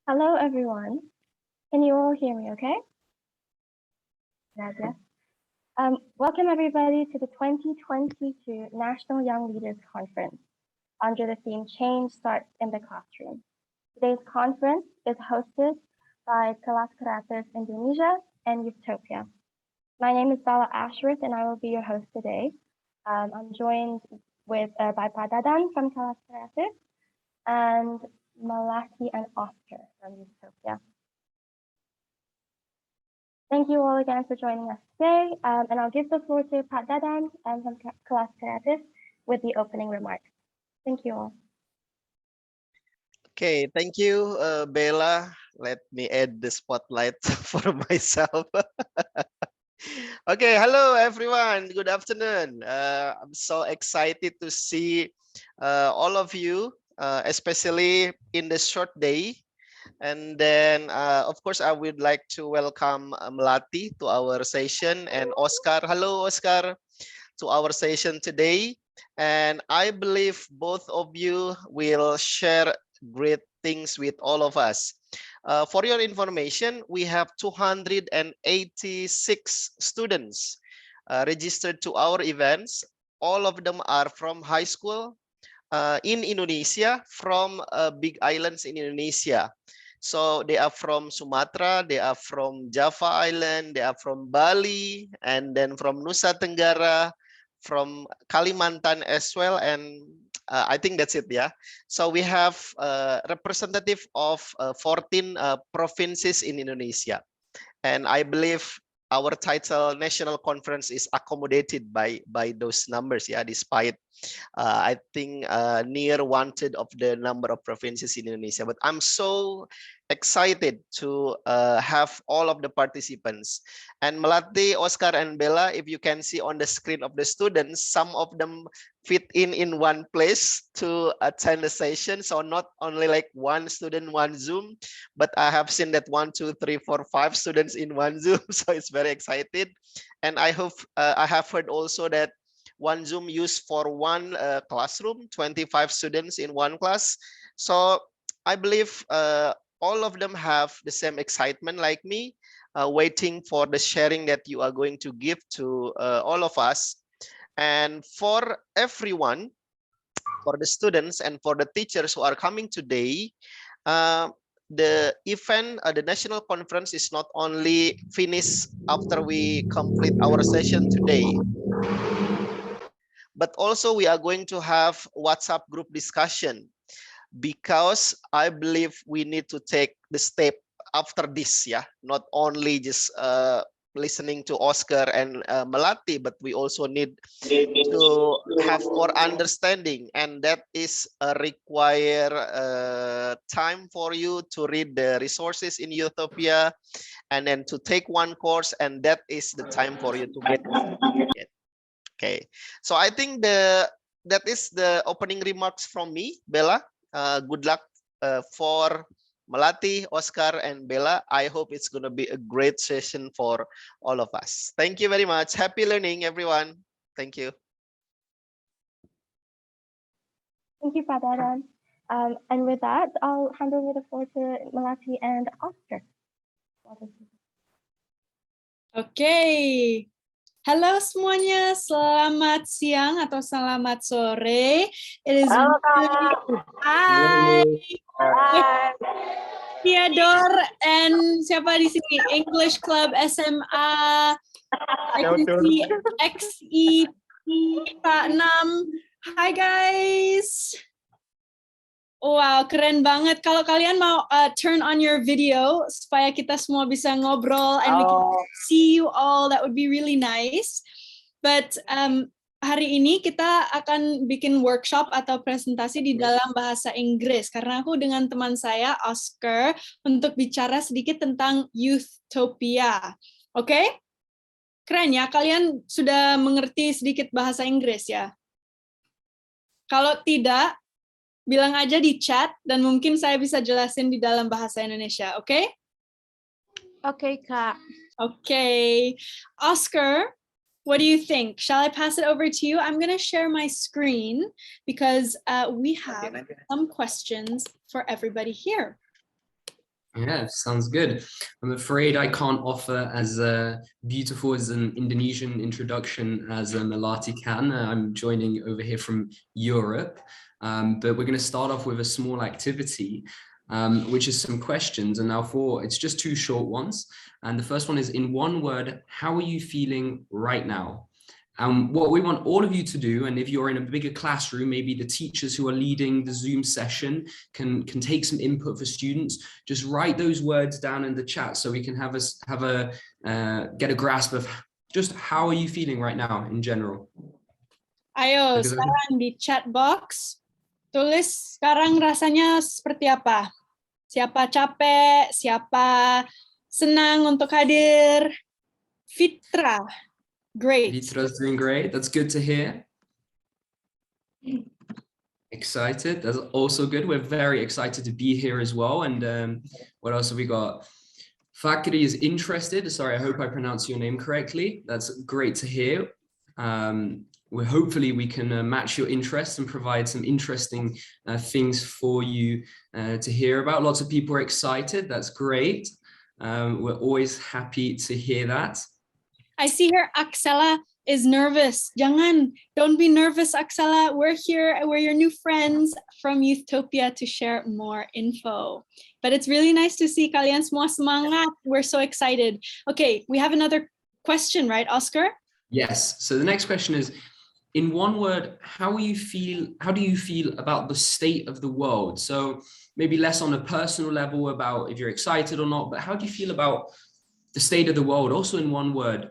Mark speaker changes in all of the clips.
Speaker 1: Hello, everyone. Can you all hear me okay? Nadia. Welcome, everybody, to the 2022 National Young Leaders Conference under the theme Change Starts in the Classroom. Today's conference is hosted by Kelas Kreatif Indonesia and Utopia. My name is Bella Ashworth, and I will be your host today. I'm joined by Pak Dadan from Kelas Kreatif and Malaki and Oscar from Utopia. Thank you all again for joining us today, and I'll give the floor to Pat Dadan from Kelas Kreatif with the opening remarks. Thank you all.
Speaker 2: Okay, thank you, Bella. Let me add the spotlight for myself. Okay, hello everyone. Good afternoon. I'm so excited to see all of you, especially in this short day. And then, of course, I would like to welcome Melati to our session, and Oscar. Hello, Oscar, to our session today. And I believe both of you will share great things with all of us. For your information, we have 286 students registered to our events. All of them are from high school in Indonesia, from big islands in Indonesia. So they are from Sumatra, they are from Java Island, they are from Bali, and then from Nusa Tenggara, from Kalimantan as well, and I think that's it, yeah. So we have representative of 14 provinces in Indonesia, and I believe our title national conference is accommodated by those numbers, yeah, despite I think near 1/3 of the number of provinces in Indonesia. But I'm so excited to have all of the participants. And Melati, Oscar, and Bella, if you can see on the screen of the students, some of them fit in one place to attend the session. So not only like one student, one Zoom, but I have seen that 1, 2, 3, 4, 5 students in one Zoom. So it's very excited. And I hope I have heard also that one Zoom used for one classroom, 25 students in one class. So I believe all of them have the same excitement like me, waiting for the sharing that you are going to give to all of us. And for everyone, for the students and for the teachers who are coming today, the event, the national conference is not only finished after we complete our session today, but also we are going to have WhatsApp group discussion, because I believe we need to take the step after this, yeah, not only just listening to Oscar and Melati, but we also need to have more understanding, and that is require time for you to read the resources in Utopia, and then to take one course, and that is the time for you to get the certificate. Okay, so I think that is the opening remarks from me, Bella. Good luck for Melati, Oscar, and Bella. I hope it's going to be a great session for all of us. Thank you very much. Happy learning, everyone. Thank you.
Speaker 1: Thank you, Pat Dadan. And with that, I'll hand over the floor to Melati and Oscar.
Speaker 3: Oke. Halo semuanya, selamat siang atau selamat sore. It is
Speaker 1: Halo, Kak.
Speaker 3: Hai.
Speaker 1: Hai.
Speaker 3: Theodor and siapa di sini? English Club SMA. XIP Pak 6. Hai guys. Wow, keren banget. Kalau kalian mau turn on your video supaya kita semua bisa ngobrol and we can see you all, that would be really nice. But hari ini kita akan bikin workshop atau presentasi di dalam bahasa Inggris karena aku dengan teman saya Oscar untuk bicara sedikit tentang Youthopia. Oke? Keren ya, kalian sudah mengerti sedikit bahasa Inggris ya? Kalau tidak, bilang aja di chat dan mungkin saya bisa jelasin di dalam bahasa Indonesia, oke?
Speaker 4: Oke, Kak.
Speaker 3: Okay. Oscar, what do you think? Shall I pass it over to you? I'm going to share my screen because we have some questions for everybody here.
Speaker 5: Yeah, sounds good. I'm afraid I can't offer as beautiful as an Indonesian introduction as Melati can. I'm joining over here from Europe, but we're going to start off with a small activity, which is some questions. And now it's just 2 short ones. And the first one is, in one word, how are you feeling right now? What we want all of you to do, and if you're in a bigger classroom, maybe the teachers who are leading the Zoom session can take some input for students, just write those words down in the chat so we can have a get a grasp of just how are you feeling right now in general?
Speaker 3: Ayo,
Speaker 5: Because
Speaker 3: sekarang di chat box, tulis sekarang rasanya seperti apa? Siapa capek, siapa senang untuk hadir? Fitra, great.
Speaker 5: Vitra's doing great. That's good to hear. Excited. That's also good. We're very excited to be here as well. And what else have we got? Fakri is interested. Sorry, I hope I pronounce your name correctly. That's great to hear. Hopefully we can match your interests and provide some interesting things for you to hear about. Lots of people are excited. That's great. We're always happy to hear that.
Speaker 3: I see here Axela is nervous. Jangan, don't be nervous, Axela. We're here. We're your new friends from Youthtopia to share more info. But it's really nice to see kalian semua semangat. We're so excited. Okay, we have another question, right, Oscar?
Speaker 5: Yes. So the next question is, in one word, how do you feel about the state of the world? So maybe less on a personal level about if you're excited or not, but how do you feel about the state of the world? Also in one word.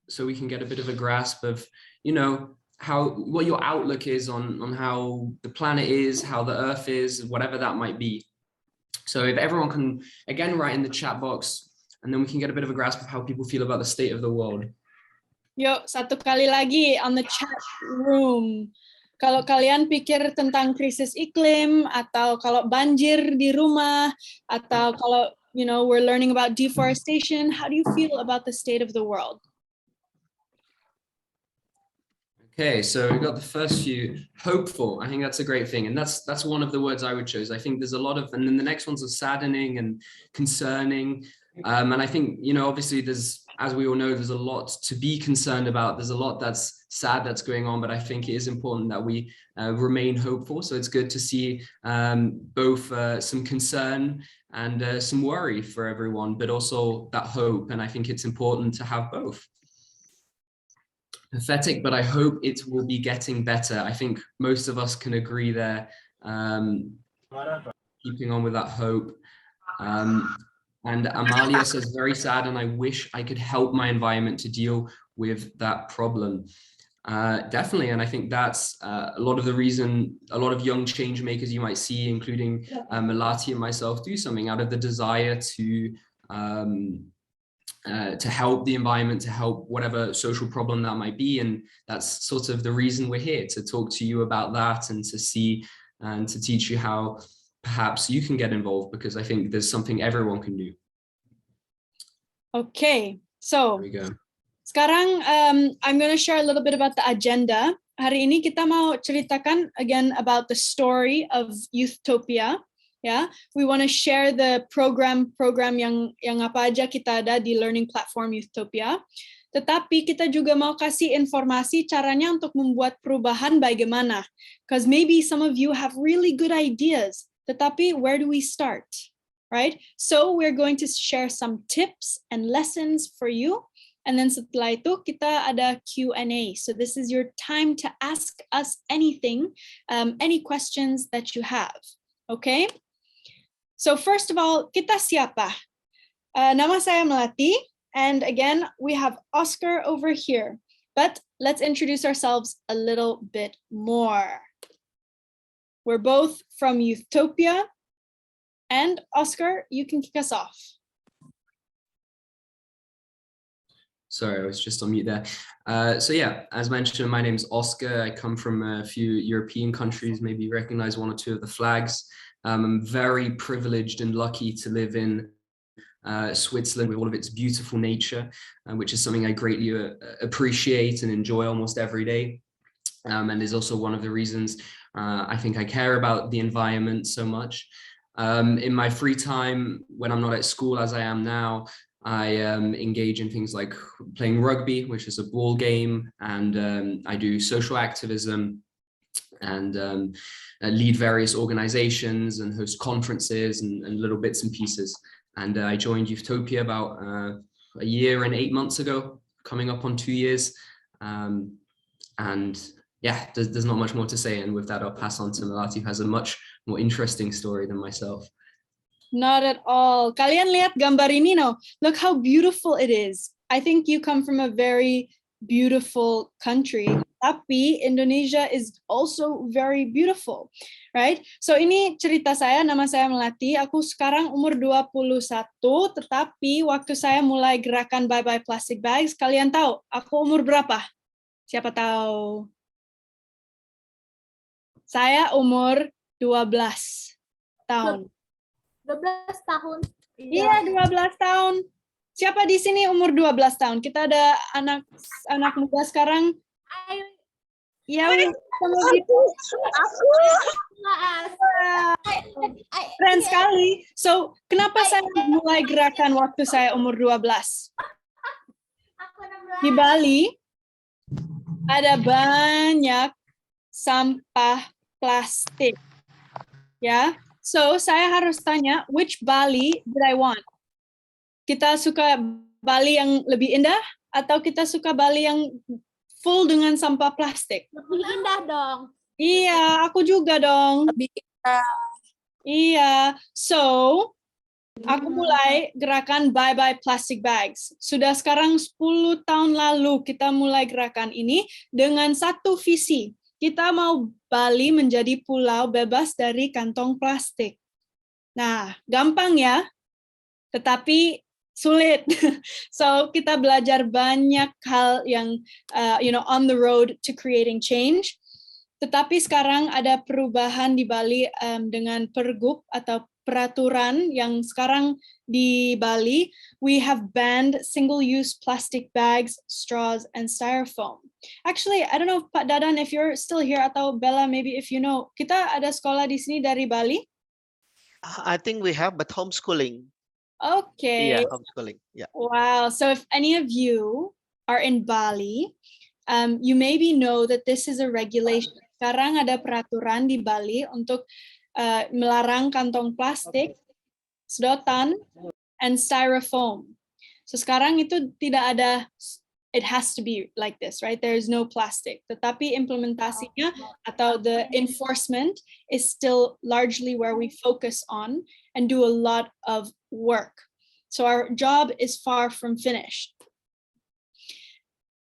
Speaker 5: So we can get a bit of a grasp of, what your outlook is on how the planet is, how the earth is, whatever that might be. So if everyone can, again, write in the chat box, and then we can get a bit of a grasp of how people feel about the state of the world.
Speaker 3: Yuk, satu kali lagi on the chat room. Kalau kalian pikir tentang krisis iklim, atau kalau banjir di rumah, atau kalau, we're learning about deforestation, how do you feel about the state of the world?
Speaker 5: Okay, so we got the first few. Hopeful. I think that's a great thing, and that's one of the words I would choose. I think there's a lot of, and then the next ones are saddening and concerning, and I think obviously there's, as we all know, there's a lot to be concerned about. There's a lot that's sad that's going on, but I think it is important that we remain hopeful. So it's good to see both some concern and some worry for everyone, but also that hope. And I think it's important to have both. Pathetic, but I hope it will be getting better. I think most of us can agree there. Keeping on with that hope. And Amalia says, very sad, and I wish I could help my environment to deal with that problem. Definitely, and I think that's a lot of the reason a lot of young change makers you might see, including Melati and myself, do something out of the desire to help the environment, to help whatever social problem that might be. And that's sort of the reason we're here, to talk to you about that and to see and to teach you how perhaps you can get involved, because I think there's something everyone can do.
Speaker 3: Okay, so
Speaker 5: there we go.
Speaker 3: Sekarang I'm going to share a little bit about the agenda. Hari ini kita mau ceritakan again about the story of Youthtopia. Yeah, we want to share the program yang apa aja kita ada di learning platform Youthtopia. Tetapi kita juga mau kasih informasi caranya untuk membuat perubahan bagaimana. Because maybe some of you have really good ideas. Tetapi where do we start? Right? So we're going to share some tips and lessons for you. And then setelah itu kita ada Q&A. So this is your time to ask us anything, any questions that you have. Okay? So first of all, kita siapa? Nama saya Melati. And again, we have Oscar over here. But let's introduce ourselves a little bit more. We're both from Youthtopia. And Oscar, you can kick us off.
Speaker 5: Sorry, I was just on mute there. So yeah, as mentioned, my name is Oscar. I come from a few European countries, maybe you recognize one or two of the flags. I'm very privileged and lucky to live in Switzerland with all of its beautiful nature, which is something I greatly appreciate and enjoy almost every day. And is also one of the reasons I think I care about the environment so much. In my free time, when I'm not at school as I am now, I engage in things like playing rugby, which is a ball game, and I do social activism and lead various organizations and host conferences and little bits and pieces. And I joined Youthtopia about a year and 8 months ago, coming up on 2 years. And yeah, there's not much more to say. And with that, I'll pass on to Melati, who has a much more interesting story than myself.
Speaker 3: Not at all. Kalian lihat gambar ini no. Look how beautiful it is. I think you come from a very beautiful country. Tapi Indonesia is also very beautiful, right? So ini cerita saya, nama saya Melati. Aku sekarang umur 21, tetapi waktu saya mulai gerakan Bye Bye Plastic Bags, kalian tahu aku umur berapa? Siapa tahu? Saya umur 12 tahun.
Speaker 4: 12 tahun.
Speaker 3: Iya, 12 tahun. Siapa di sini umur 12 tahun? Kita ada anak muda sekarang. Ya, sama gitu. Keren sekali. So, kenapa saya mulai gerakan waktu saya umur 12? Di Bali ada banyak sampah plastik. Ya. So, saya harus tanya, which Bali did I want? Kita suka Bali yang lebih indah atau kita suka Bali yang full dengan sampah plastik?
Speaker 4: Lebih indah dong.
Speaker 3: Iya, aku juga dong.
Speaker 4: Lebih indah.
Speaker 3: Iya. So, aku mulai gerakan Bye Bye Plastic Bags. Sudah sekarang 10 tahun lalu kita mulai gerakan ini dengan satu visi. Kita mau Bali menjadi pulau bebas dari kantong plastik. Nah, gampang ya, tetapi sulit. So, kita belajar banyak hal yang, on the road to creating change. Tetapi sekarang ada perubahan di Bali dengan pergub atau peraturan yang sekarang di Bali, we have banned single-use plastic bags, straws, and styrofoam. Actually, I don't know, Pak Dadan, if you're still here, atau Bella, maybe if you know, kita ada sekolah di sini dari Bali?
Speaker 2: I think we have, but homeschooling.
Speaker 3: Okay.
Speaker 2: Yeah, homeschooling. Yeah.
Speaker 3: Wow. So if any of you are in Bali, you maybe know that this is a regulation. Sekarang ada peraturan di Bali untuk melarang kantong plastik, sedotan, and styrofoam. So sekarang itu tidak ada, it has to be like this, right? There is no plastic. Tetapi implementasinya atau the enforcement is still largely where we focus on and do a lot of work. So our job is far from finished.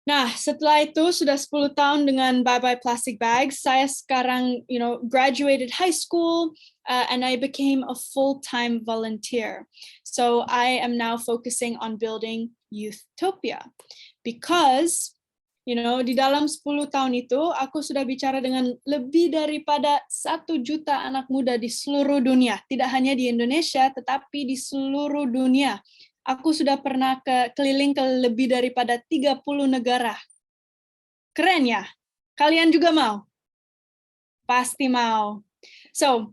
Speaker 3: Nah, setelah itu sudah 10 tahun dengan Bye Bye Plastic Bags, saya sekarang, graduated high school and I became a full-time volunteer. So I am now focusing on building Youthtopia because, di dalam 10 tahun itu aku sudah bicara dengan lebih daripada 1 juta anak muda di seluruh dunia, tidak hanya di Indonesia tetapi di seluruh dunia. Aku sudah pernah keliling ke lebih daripada 30 negara. Keren ya? Kalian juga mau? Pasti mau. So,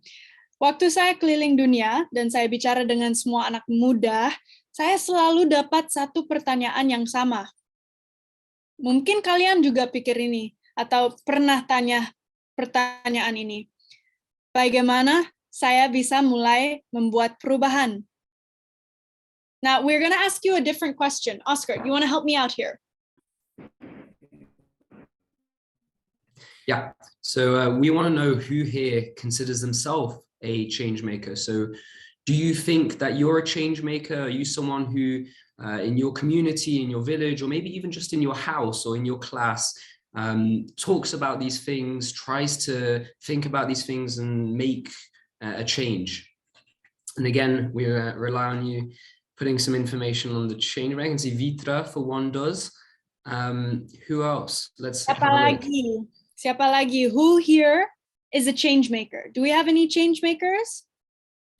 Speaker 3: waktu saya keliling dunia dan saya bicara dengan semua anak muda, saya selalu dapat satu pertanyaan yang sama. Mungkin kalian juga pikir ini, atau pernah tanya pertanyaan ini. Bagaimana saya bisa mulai membuat perubahan? Now, we're going to ask you a different question. Oscar, you want to help me out here?
Speaker 5: Yeah, so we want to know who here considers themselves a change maker. So do you think that you're a change maker? Are you someone who in your community, in your village, or maybe even just in your house or in your class, talks about these things, tries to think about these things and make a change? And again, we rely on you putting some information on the change. I can see Vitra for one does. Who else? Let's have a look.
Speaker 3: Siapa lagi? Who here is a change maker? Do we have any change makers?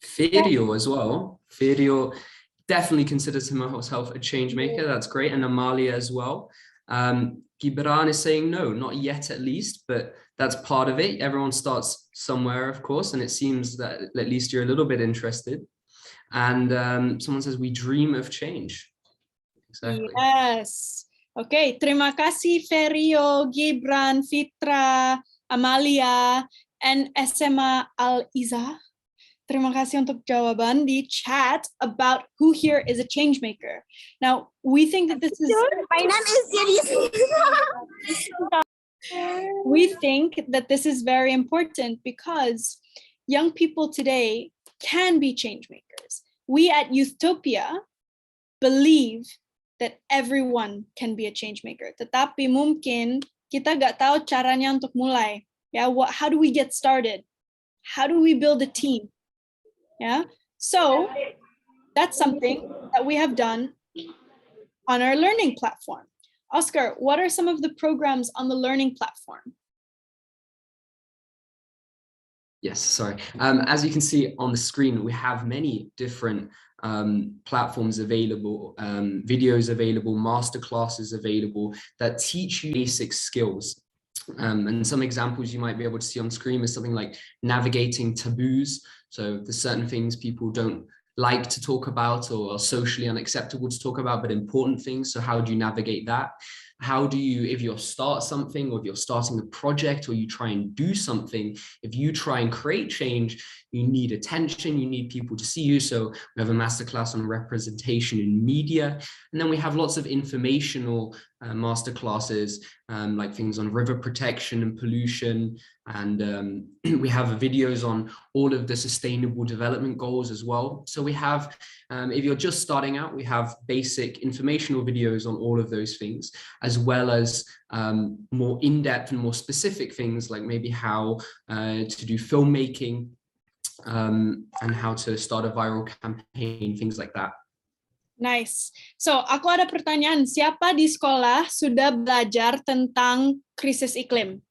Speaker 5: Ferio as well. Ferio definitely considers himself a change maker. That's great. And Amalia as well. Gibran is saying no, not yet at least, but that's part of it. Everyone starts somewhere, of course, and it seems that at least you're a little bit interested. And someone says, we dream of change. Exactly.
Speaker 3: Yes. Okay, terima kasih Ferio, Gibran, Fitra, Amalia, and SMA Al-Iza. Terima kasih untuk jawaban di chat about who here is a change maker. Now, we think that this is...
Speaker 4: My name is
Speaker 3: We think that this is very important because young people today can be change makers. We at Youthtopia believe that everyone can be a change maker. Tetapi mungkin kita gak tahu caranya untuk mulai. Yeah, how do we get started? How do we build a team? Yeah, so that's something that we have done on our learning platform. Oscar, what are some of the programs on the learning platform?
Speaker 5: Yes, sorry. As you can see on the screen, we have many different platforms available, videos available, masterclasses available that teach you basic skills. And some examples you might be able to see on screen is something like navigating taboos. So there's certain things people don't like to talk about or are socially unacceptable to talk about, but important things. So how do you navigate that? How do you, if you start something or if you're starting a project or you try and do something, if you try and create change, you need attention, you need people to see you. So we have a masterclass on representation in media. And then we have lots of informational masterclasses, like things on river protection and pollution. And we have videos on all of the sustainable development goals as well. So we have, if you're just starting out, we have basic informational videos on all of those things, as well as more in-depth and more specific things like maybe how to do filmmaking and how to start a viral campaign, things like that.
Speaker 3: Nice. So, aku ada pertanyaan, siapa di sekolah sudah belajar tentang krisis iklim?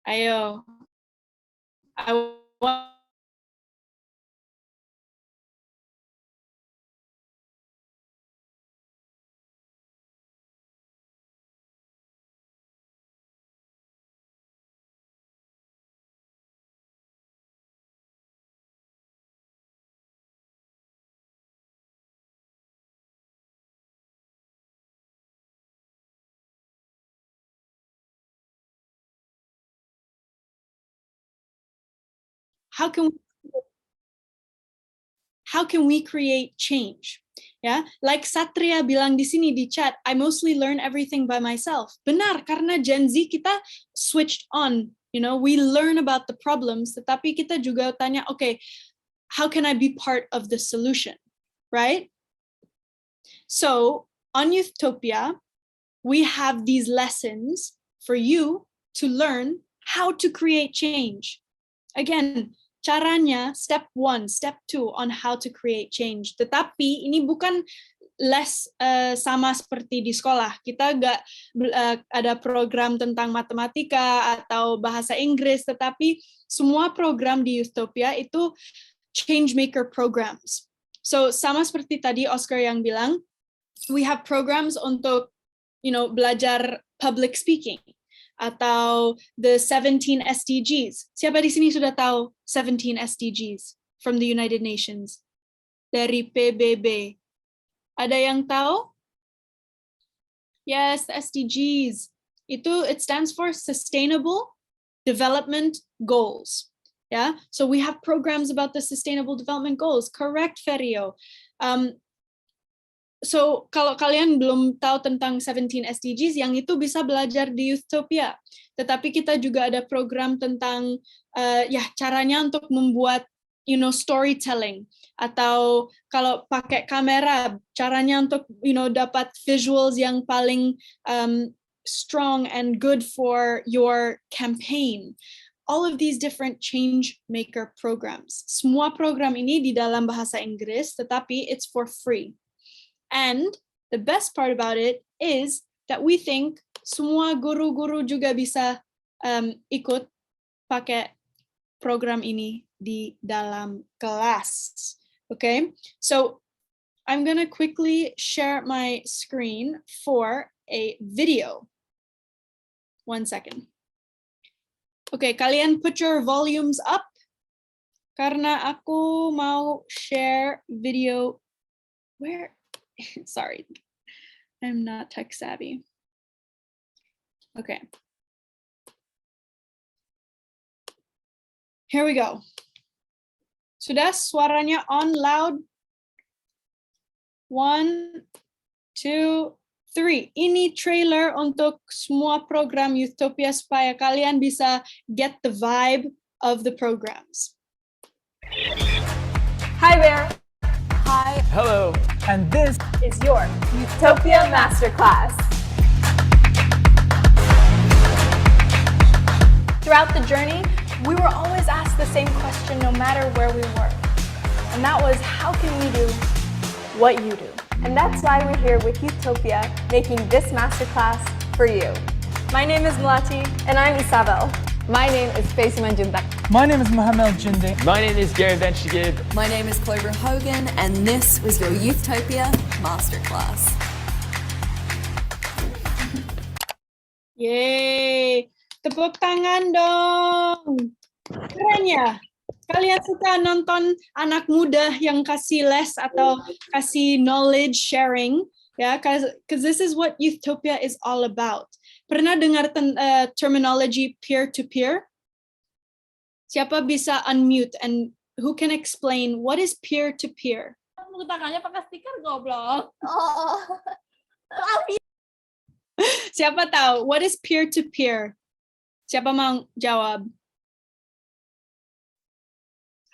Speaker 3: Ayo. I want how can we create change? Ya, like Satria bilang di sini di chat, I mostly learn everything by myself. Benar, karena Gen Z kita switched on, you know, we learn about the problems, tetapi kita juga tanya, okay, how can I be part of the solution, right? So on Youthtopia, we have these lessons for you to learn how to create change. Again, caranya step 1, step 2 on how to create change. Tetapi ini bukan les sama seperti di sekolah. Kita nggak ada program tentang matematika atau bahasa Inggris, tetapi semua program di Youthtopia itu change maker programs. So sama seperti tadi Oscar yang bilang, we have programs untuk, you know, belajar public speaking. Atau the 17 SDGs. Siapa di sini sudah tahu 17 SDGs from the United Nations? Dari PBB. Ada yang tahu? Yes, the SDGs. It stands for Sustainable Development Goals. Yeah, so we have programs about the Sustainable Development Goals. Correct, Ferio. So, kalau kalian belum tahu tentang 17 SDGs, yang itu bisa belajar di Youthtopia. Tetapi kita juga ada program tentang caranya untuk membuat, you know, storytelling. Atau kalau pakai kamera, caranya untuk, you know, dapat visuals yang paling strong and good for your campaign. All of these different change maker programs. Semua program ini di dalam bahasa Inggris, tetapi it's for free. And the best part about it is that we think semua guru-guru juga bisa ikut pakai program ini di dalam kelas. Okay, so I'm gonna quickly share my screen for a video. 1 second. Okay, kalian put your volumes up karena aku mau share video. Where? Sorry, I'm not tech savvy. Okay. Here we go. Sudah suaranya on loud? 1, 2, 3. Ini trailer untuk semua program Youthtopia supaya kalian bisa get the vibe of the programs.
Speaker 6: Hi there,
Speaker 7: Hello. And this
Speaker 6: is your Utopia Masterclass. Throughout the journey, we were always asked the same question no matter where we were. And that was, how can we do what you do? And that's why we're here with Utopia, making this masterclass for you. My name is Melati. And I'm Isabel. My name is Faisy Manjuntak.
Speaker 7: my name is Mohammed Jinde.
Speaker 8: My name is Gary Benchigib.
Speaker 9: My name is Clover Hogan, and this was your Youthopia Masterclass.
Speaker 3: Yay! Tepuk tangan dong. Keren ya? Kalian suka nonton anak muda yang kasih les atau kasih knowledge sharing? Ya, because this is what Youthopia is all about. Pernah dengar terminology peer-to-peer? Siapa bisa unmute and who can explain what is peer-to-peer?
Speaker 4: Tepuk tangannya pakai stiker goblok.
Speaker 3: Siapa tahu? What is peer-to-peer? Siapa mau jawab?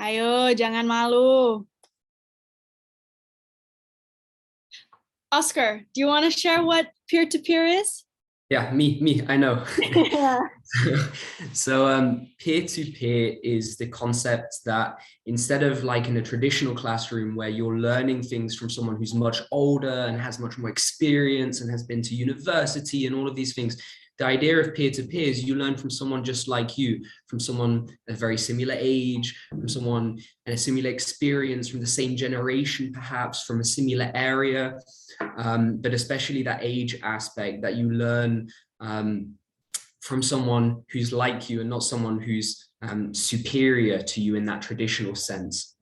Speaker 3: Ayo, jangan malu. Oscar, do you want to share what peer-to-peer is?
Speaker 5: Yeah, me, I know. So peer-to-peer is the concept that instead of like in a traditional classroom where you're learning things from someone who's much older and has much more experience and has been to university and all of these things, the idea of peer-to-peer is you learn from someone just like you, from someone a very similar age, from someone and a similar experience, from the same generation, perhaps from a similar area. But especially that age aspect, that you learn from someone who's like you and not someone who's superior to you in that traditional sense.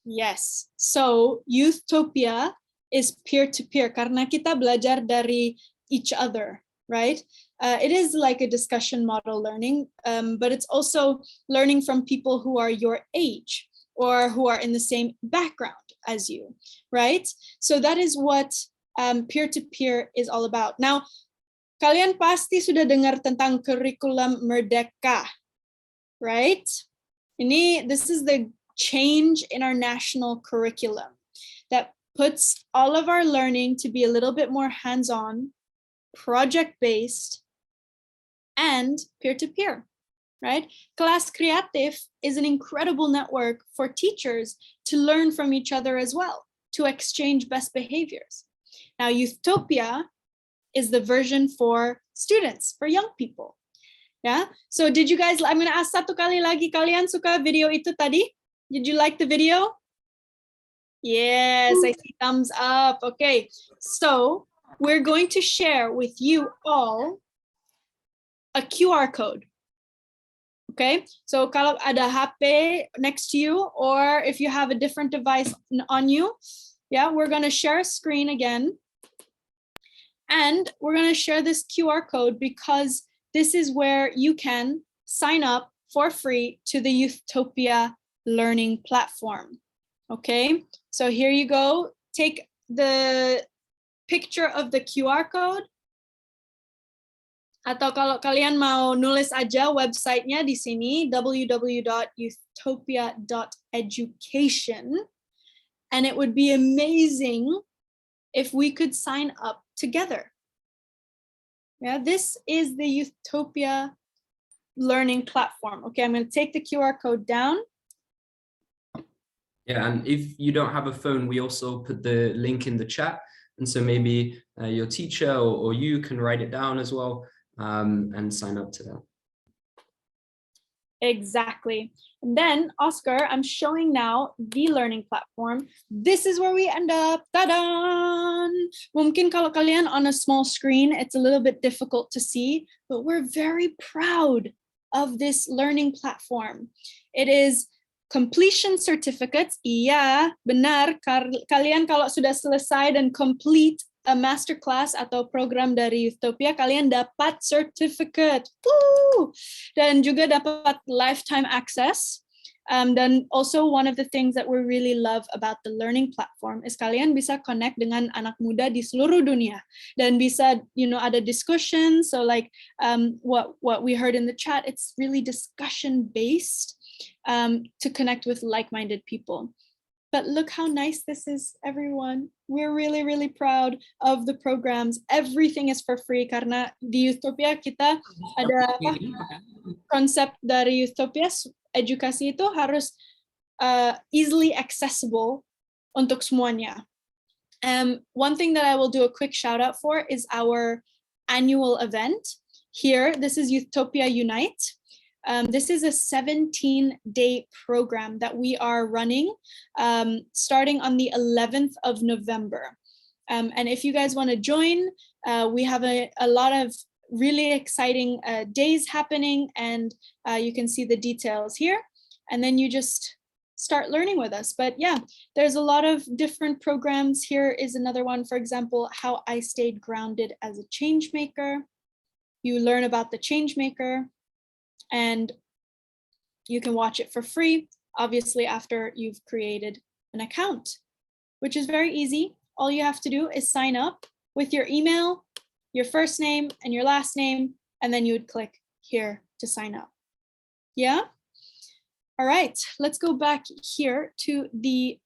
Speaker 3: Yes. So Youthopia is peer-to-peer karena kita belajar dari each other, right? It is like a discussion model learning, but it's also learning from people who are your age or who are in the same background as you, right? So that is what peer-to-peer is all about. Now, kalian pasti sudah dengar tentang kurikulum Merdeka, right? This is the change in our national curriculum that puts all of our learning to be a little bit more hands-on, project-based, and peer-to-peer, right? Kelas Kreatif is an incredible network for teachers to learn from each other as well, to exchange best behaviors. Now, Youthopia is the version for students, for young people. Yeah. So did you guys, I'm going to ask satu kali lagi, kalian suka video itu tadi? Did you like the video? Yes, I see thumbs up. Okay. So we're going to share with you all a QR code. Okay, so kalau ada HP next to you, or if you have a different device on you, yeah, we're gonna share a screen again. And we're gonna share this QR code because this is where you can sign up for free to the Youthopia learning platform. Okay, so here you go. Take the picture of the QR code. Atau kalau kalian mau nulis aja websitenya di sini, www.youthopia.education. And it would be amazing if we could sign up together. Yeah, this is the Youthopia learning platform. Okay, I'm going to take the QR code down.
Speaker 5: Yeah, and if you don't have a phone, we also put the link in the chat. And so maybe your teacher or you can write it down as well. And sign up to that.
Speaker 3: Exactly. And then, Oscar, I'm showing now the learning platform. This is where we end up. Ta-da! Mungkin kalau kalian on a small screen, it's a little bit difficult to see, but we're very proud of this learning platform. It is completion certificates. Iya, benar. Kalian kalau sudah selesai dan complete a masterclass atau program dari Youthopia, kalian dapat certificate. Woo! Dan juga dapat lifetime access Dan also one of the things that we really love about the learning platform is kalian bisa connect dengan anak muda di seluruh dunia dan bisa, ada discussion. So like what we heard in the chat, it's really discussion based to connect with like-minded people. But look how nice this is, everyone. We're really, really proud of the programs. Everything is for free karena di Youtopia kita ada konsep dari Youtopia, edukasi itu harus easily accessible untuk semuanya. One thing that I will do a quick shout out for is our annual event. Here, this is Youtopia Unite. This is a 17-day program that we are running starting on the 11th of November. And if you guys want to join, we have a lot of really exciting days happening, and you can see the details here. And then you just start learning with us. But yeah, there's a lot of different programs. Here is another one, for example, how I stayed grounded as a change maker. You learn about the change maker, and you can watch it for free, obviously after you've created an account, which is very easy. All you have to do is sign up with your email, your first name and your last name, and then you would click here to sign up. Yeah? All right, let's go back here to the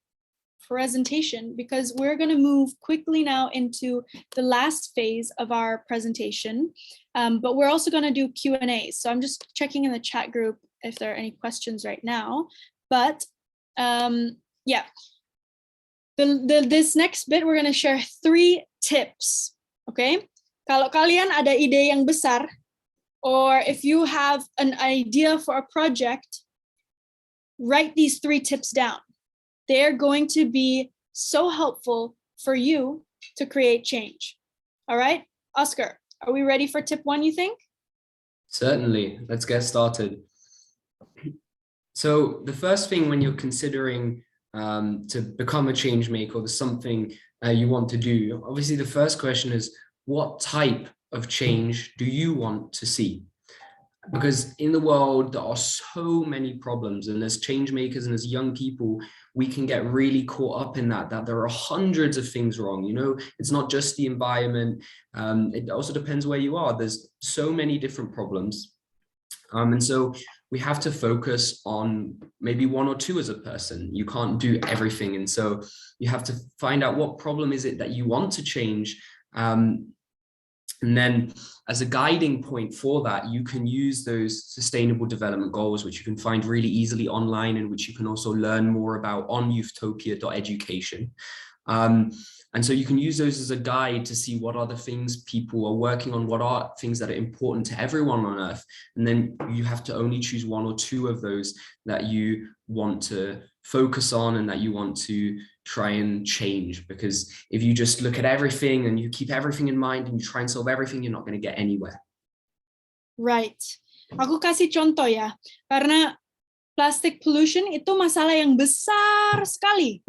Speaker 3: presentation because we're going to move quickly now into the last phase of our presentation, but we're also going to do Q&A. So I'm just checking in the chat group if there are any questions right now, but yeah, this next bit we're going to share 3 tips. Okay, kalau kalian ada ide yang besar, or if you have an idea for a project, write these 3 tips down. They're going to be so helpful for you to create change. All right, Oscar, are we ready for tip 1, you think?
Speaker 5: Certainly, let's get started. So the first thing when you're considering to become a change maker or something you want to do, obviously the first question is, what type of change do you want to see? Because in the world, there are so many problems, and as change makers and as young people, we can get really caught up in that there are hundreds of things wrong. It's not just the environment. It also depends where you are. There's so many different problems. And so we have to focus on maybe 1 or 2 as a person. You can't do everything. And so you have to find out what problem is it that you want to change. And then as a guiding point for that, you can use those sustainable development goals, which you can find really easily online and which you can also learn more about on youthtopia.education. And so you can use those as a guide to see what are the things people are working on, what are things that are important to everyone on Earth. And then you have to only choose 1 or 2 of those that you want to focus on and that you want to try and change. Because if you just look at everything and you keep everything in mind and you try and solve everything, you're not going to get anywhere.
Speaker 3: Right. Aku kasih contoh ya, karena plastic pollution itu masalah yang besar sekali.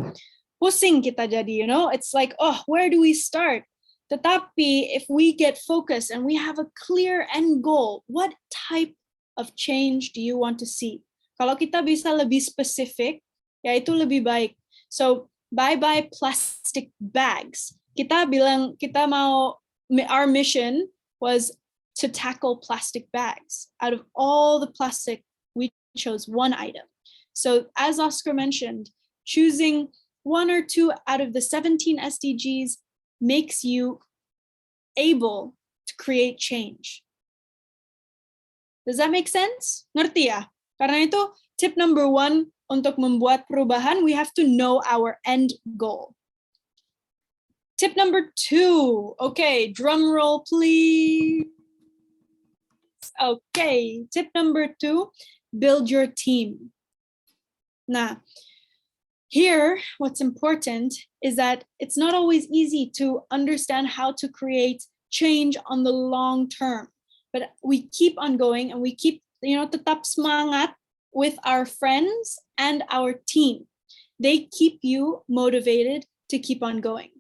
Speaker 3: Pusing kita jadi, it's like, oh, where do we start? Tetapi if we get focused and we have a clear end goal, what type of change do you want to see? Kalau kita bisa lebih spesifik, ya itu lebih baik. So bye-bye plastic bags. Kita bilang, our mission was to tackle plastic bags. Out of all the plastic, we chose 1 item. So as Oscar mentioned, choosing 1 or 2 out of the 17 SDGs makes you able to create change. Does that make sense? Ngerti ya? Karena itu tip number 1, untuk membuat perubahan, we have to know our end goal. Tip number 2. Okay, drum roll, please. Okay, tip number 2, build your team. Now, here, what's important is that it's not always easy to understand how to create change on the long term, but we keep on going and we keep, tetap semangat with our friends and our team. They keep you motivated to keep on going.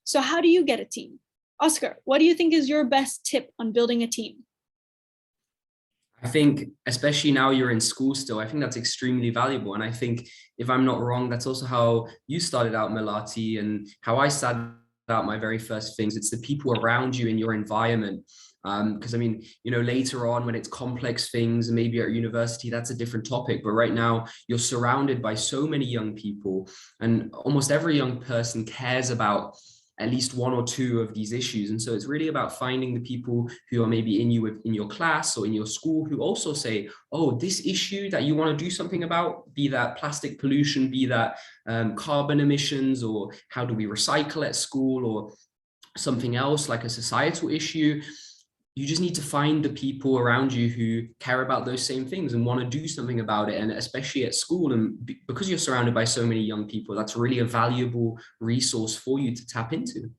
Speaker 3: So how do you get a team? Oscar, what do you think is your best tip on building a team?
Speaker 5: I think, especially now you're in school still, I think that's extremely valuable. And I think, if I'm not wrong, that's also how you started out, Melati, and how I started out my very first things. It's the people around you in your environment. Because I mean, you know, later on when it's complex things, maybe at university, that's a different topic. But right now, you're surrounded by so many young people, and almost every young person cares about at least one or two of these issues. And so it's really about finding the people who are maybe in your class or in your school, who also say, oh, this issue that you want to do something about, be that plastic pollution, be that carbon emissions, or how do we recycle at school, or something else like a societal issue. You just need to find the people around you who care about those same things and want to do something about it. And especially at school, and because you're surrounded by so many young people, that's really a valuable resource for you to tap into.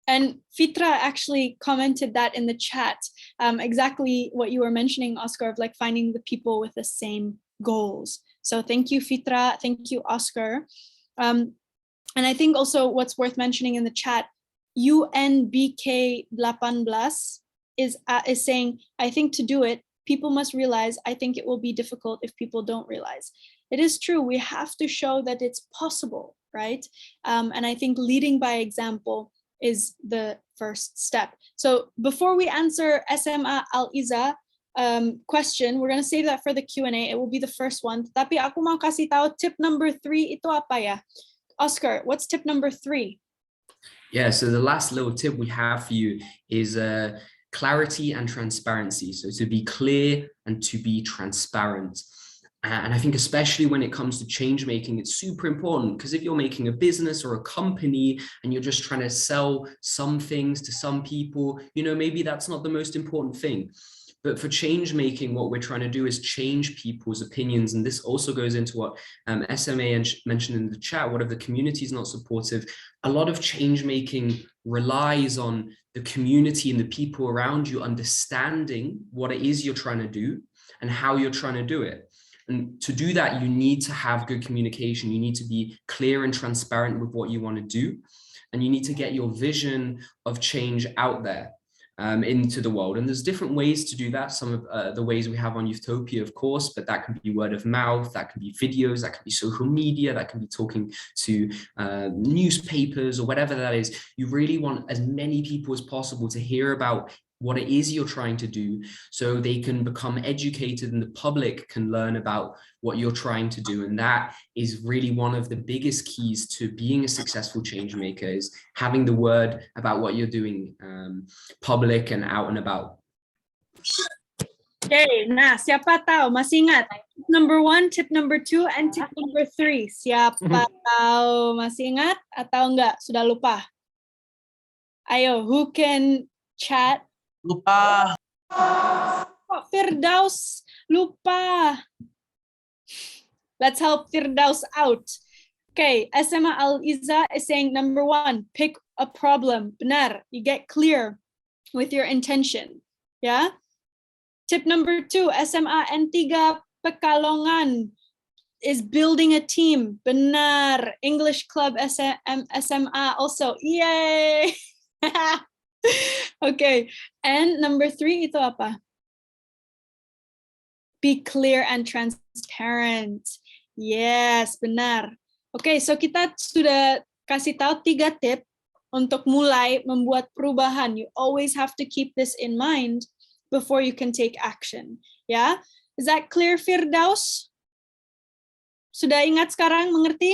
Speaker 3: And Fitra actually commented that in the chat, exactly what you were mentioning, Oscar, of like finding the people with the same goals. So thank you, Fitra. Thank you, Oscar. And I think also what's worth mentioning in the chat, UNBK18 is saying, I think to do it, people must realize, I think it will be difficult if people don't realize. It is true, we have to show that it's possible, right? And I think leading by example is the first step. So before we answer SMA Al-Iza question, we're gonna save that for the Q&A. It will be the first one. Tapi aku mau kasih tahu tip number 3 itu apa ya? Oscar, what's tip number 3?
Speaker 5: Yeah, so the last little tip we have for you is clarity and transparency. So to be clear and to be transparent. And I think especially when it comes to change making, it's super important, because if you're making a business or a company and you're just trying to sell some things to some people, you know, maybe that's not the most important thing. But for change making, what we're trying to do is change people's opinions. And this also goes into what SMA mentioned in the chat. What if the community is not supportive? A lot of change making relies on the community and the people around you understanding what it is you're trying to do and how you're trying to do it. And to do that, you need to have good communication. You need to be clear and transparent with what you want to do. And you need to get your vision of change out there. Into the world. And there's different ways to do that. Some of the ways we have on Youthtopia, of course, but that can be word of mouth, that can be videos, that can be social media, that can be talking to newspapers or whatever that is. You really want as many people as possible to hear about what it is you're trying to do, so they can become educated and the public can learn about what you're trying to do. And that is really one of the biggest keys to being a successful change maker, is having the word about what you're doing public and out and about.
Speaker 3: Okay, nah, siapa tahu masih ingat tip number 1, tip number 2, and tip number 3? Siapa tahu masih ingat atau enggak? Sudah lupa? Ayo, who can chat?
Speaker 8: Lupa.
Speaker 3: Oh, Firdaus lupa. Let's help Firdaus out. Okay, SMA Al-Iza is saying number 1, pick a problem. Benar, you get clear with your intention. Yeah. Tip number 2, SMA N3 Pekalongan is building a team. Benar. English Club SMA also. Yay! Okay, and number 3 itu apa? Be clear and transparent. Yes, benar. Okay, so kita sudah kasih tahu 3 tip untuk mulai membuat perubahan. You always have to keep this in mind before you can take action. Yeah, is that clear, Firdaus? Sudah ingat sekarang, mengerti?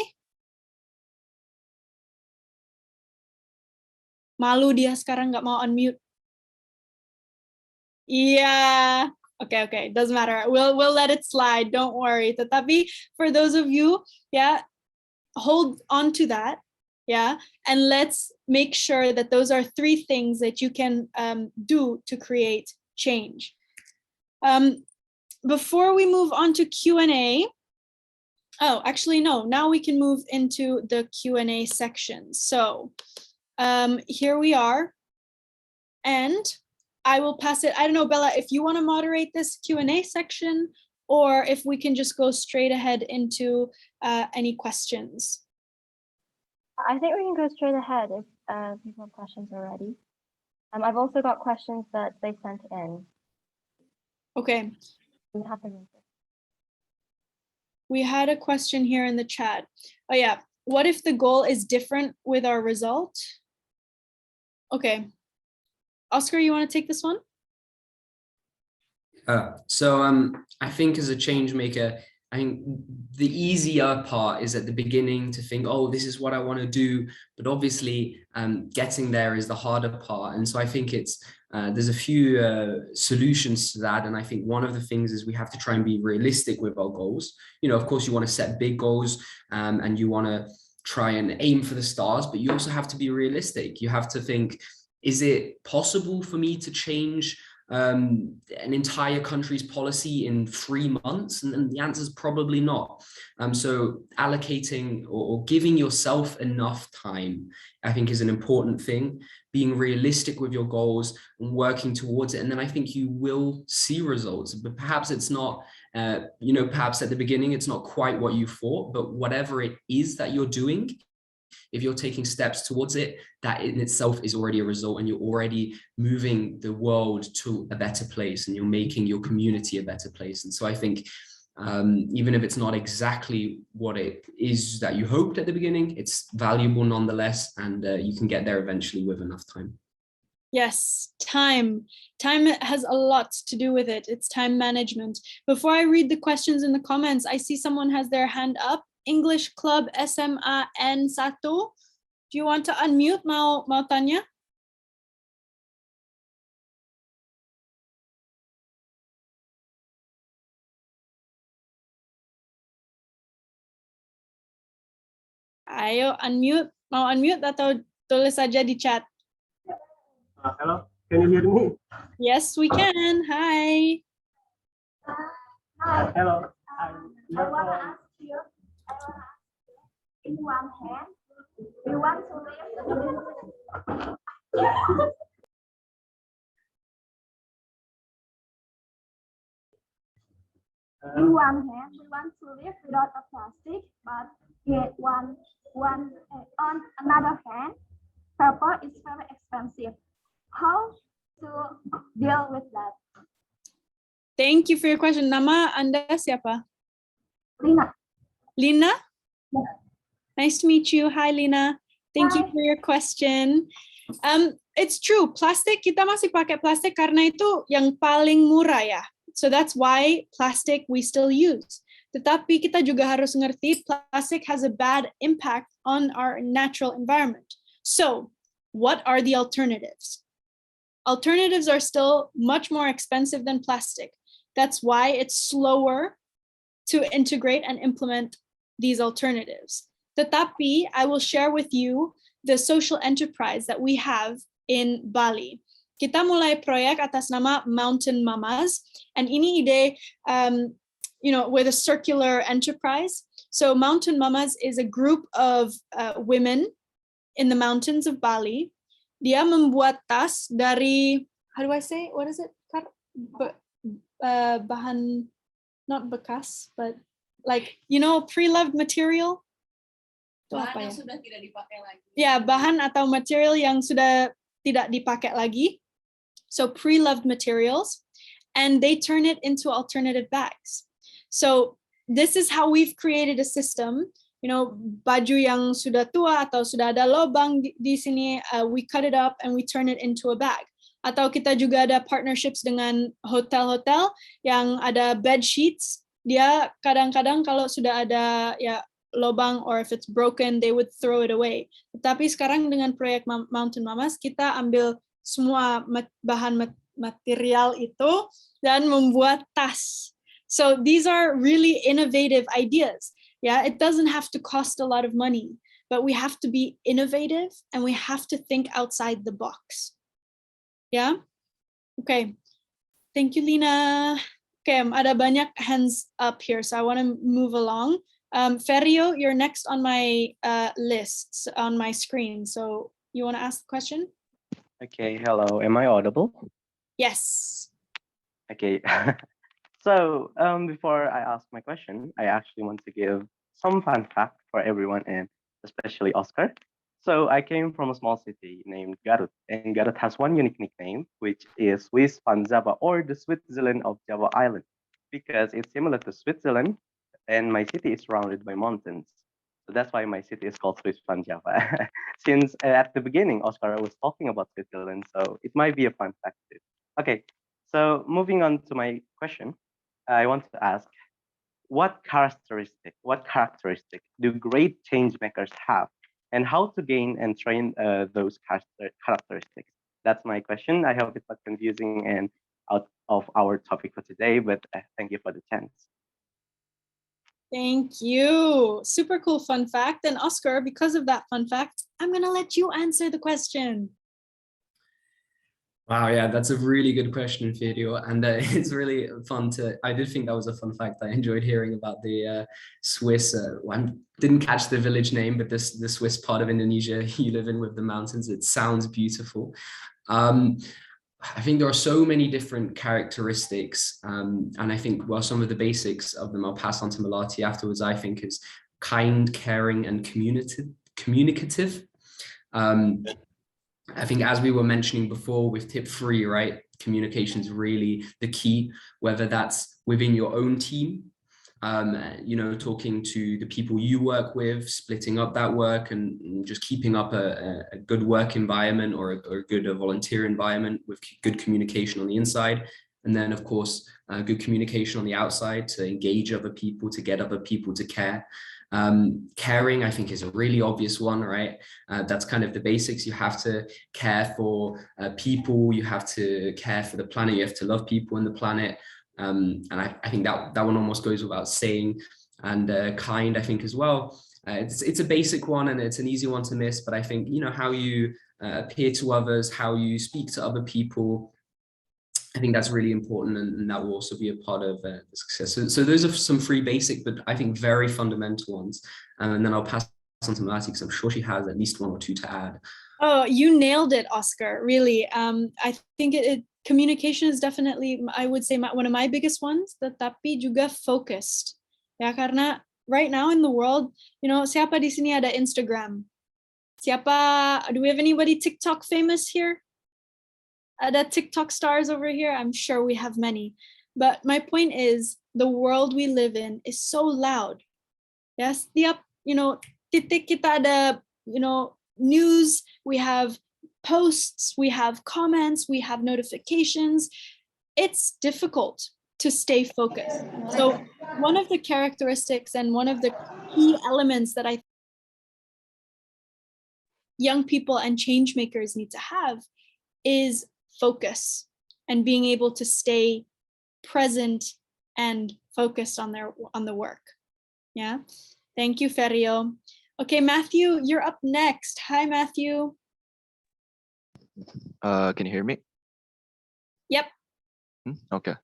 Speaker 3: Malu dia sekarang nggak mau unmute. Iya, okay, doesn't matter. We'll let it slide. Don't worry. Tetapi for those of you, yeah, hold on to that, yeah, and let's make sure that those are 3 things that you can do to create change. Before we move on to Q&A, oh, actually no. Now we can move into the Q&A section. So. Here we are, and I will pass it. I don't know, Bella, if you want to moderate this Q&A section, or if we can just go straight ahead into any questions.
Speaker 1: I think we can go straight ahead if people have questions already. I've also got questions that they sent in.
Speaker 3: Okay,
Speaker 1: We have to read it.
Speaker 3: we had a question here in the chat. Oh yeah, what if the goal is different with our result? Okay, Oscar, you want to take this one?
Speaker 5: I think as a change maker, I think the easier part is at the beginning to think, oh, this is what I want to do. But obviously, getting there is the harder part. And so I think there's a few solutions to that. And I think one of the things is we have to try and be realistic with our goals. Of course, you want to set big goals and you want to try and aim for the stars, but you also have to be realistic. You have to think, is it possible for me to change an entire country's policy in 3 months? And the answer is probably not. So allocating or giving yourself enough time, I think, is an important thing. Being realistic with your goals and working towards it. And then I think you will see results, but perhaps it's not, perhaps at the beginning, it's not quite what you thought, but whatever it is that you're doing, if you're taking steps towards it, that in itself is already a result, and you're already moving the world to a better place, and you're making your community a better place. And so I think even if it's not exactly what it is that you hoped at the beginning, it's valuable nonetheless, and you can get there eventually with enough time.
Speaker 3: Yes, time. Time has a lot to do with it. It's time management. Before I read the questions in the comments, I see someone has their hand up. English Club SMA N1. Do you want to unmute? Mau tanya? Ayo unmute. Mau unmute atau tulis saja di chat?
Speaker 10: Hello, can you hear me?
Speaker 3: Yes, we can. Hi.
Speaker 10: Hello.
Speaker 1: I want to ask you, in one hand, we want to live. In one hand, we want to live without a plastic, but on another hand, paper is very expensive. How to deal with that?
Speaker 3: Thank you for your question. Nama Anda siapa?
Speaker 1: Lina.
Speaker 3: Lina?
Speaker 1: Yeah.
Speaker 3: Nice to meet you. Hi, Lina. Thank you
Speaker 1: Hi.
Speaker 3: for your question. It's true. Plastik, kita masih pakai plastik karena itu yang paling murah ya. So that's why plastic we still use. Tetapi kita juga harus ngerti plastic has a bad impact on our natural environment. So what are the alternatives? Alternatives are still much more expensive than plastic. That's why it's slower to integrate and implement these alternatives. Tetapi I will share with you the social enterprise that we have in Bali. Kita mulai proyek atas nama Mountain Mamas, and ini ide, with a circular enterprise. So Mountain Mamas is a group of women in the mountains of Bali. Dia membuat tas dari, how do I say? What is it? Bahan, not bekas, but like, pre-loved material.
Speaker 4: Bahan yang sudah tidak dipakai lagi.
Speaker 3: Ya, bahan atau material yang sudah tidak dipakai lagi. So pre-loved materials, and they turn it into alternative bags. So this is how we've created a system. Baju yang sudah tua atau sudah ada lubang di sini, we cut it up and we turn it into a bag. Atau kita juga ada partnerships dengan hotel-hotel yang ada bed sheets. Dia kadang-kadang kalau sudah ada lubang or if it's broken, they would throw it away. Tetapi sekarang dengan proyek Mountain Mamas, kita ambil semua bahan material itu dan membuat tas. So these are really innovative ideas. Yeah, it doesn't have to cost a lot of money, but we have to be innovative and we have to think outside the box. Yeah? Okay. Thank you, Lina. Okay, ada banyak hands up here, so I want to move along. Ferio, you're next on my list, on my screen. So you want to ask the question?
Speaker 10: Okay, hello. Am I audible?
Speaker 3: Yes.
Speaker 10: Okay. So before I ask my question, I actually want to give some fun fact for everyone and especially Oscar. So I came from a small city named Garut, and Garut has one unique nickname, which is Swiss Van Java, or the Switzerland of Java Island, because it's similar to Switzerland, and my city is surrounded by mountains. So that's why my city is called Swiss Van Java. Since at the beginning, Oscar was talking about Switzerland, so it might be a fun fact too. Okay, so moving on to my question, I want to ask, what characteristic do great change makers have, and how to gain and train those characteristics? That's my question. I hope it's not confusing and out of our topic for today, but thank you for the chance.
Speaker 3: Thank you. Super cool fun fact. And Oscar, because of that fun fact, I'm going to let you answer the question.
Speaker 5: Wow, yeah, that's a really good question, Fidio, and it's really fun to. I did think that was a fun fact. I enjoyed hearing about the Swiss. I didn't catch the village name, but the Swiss part of Indonesia you live in with the mountains. It sounds beautiful. I think there are so many different characteristics, and I think some of the basics of them I'll pass on to Melati afterwards. I think is kind, caring, and communicative. I think, as we were mentioning before with tip 3, right, communication is really the key, whether that's within your own team, talking to the people you work with, splitting up that work and just keeping up a good work environment or a good volunteer environment with good communication on the inside. And then, of course, good communication on the outside to engage other people, to get other people to care. Caring, I think, is a really obvious one, right? That's kind of the basics. You have to care for people, you have to care for the planet, you have to love people and the planet. And I think that one almost goes without saying. And kind, I think, as well. It's a basic one and it's an easy one to miss, but I think, how you appear to others, how you speak to other people, I think that's really important, and that will also be a part of the success. So those are some 3 basic, but I think very fundamental ones. And then I'll pass on to Melati because I'm sure she has at least 1 or 2 to add.
Speaker 3: Oh, you nailed it, Oscar, really. I think communication is definitely, I would say, one of my biggest ones, tetapi juga focused. Ya, karena right now in the world, siapa di sini ada Instagram? Do we have anybody TikTok famous here? The TikTok stars over here, I'm sure we have many. But my point is, the world we live in is so loud. Yes, titik kita ada, news, we have posts, we have comments, we have notifications. It's difficult to stay focused. So one of the characteristics and one of the key elements that I young people and change makers need to have is focus and being able to stay present and focused on the work. Yeah, thank you, Ferio. Okay, Matthew, you're up next. Hi, Matthew.
Speaker 11: Can you hear me?
Speaker 3: Yep.
Speaker 11: Okay.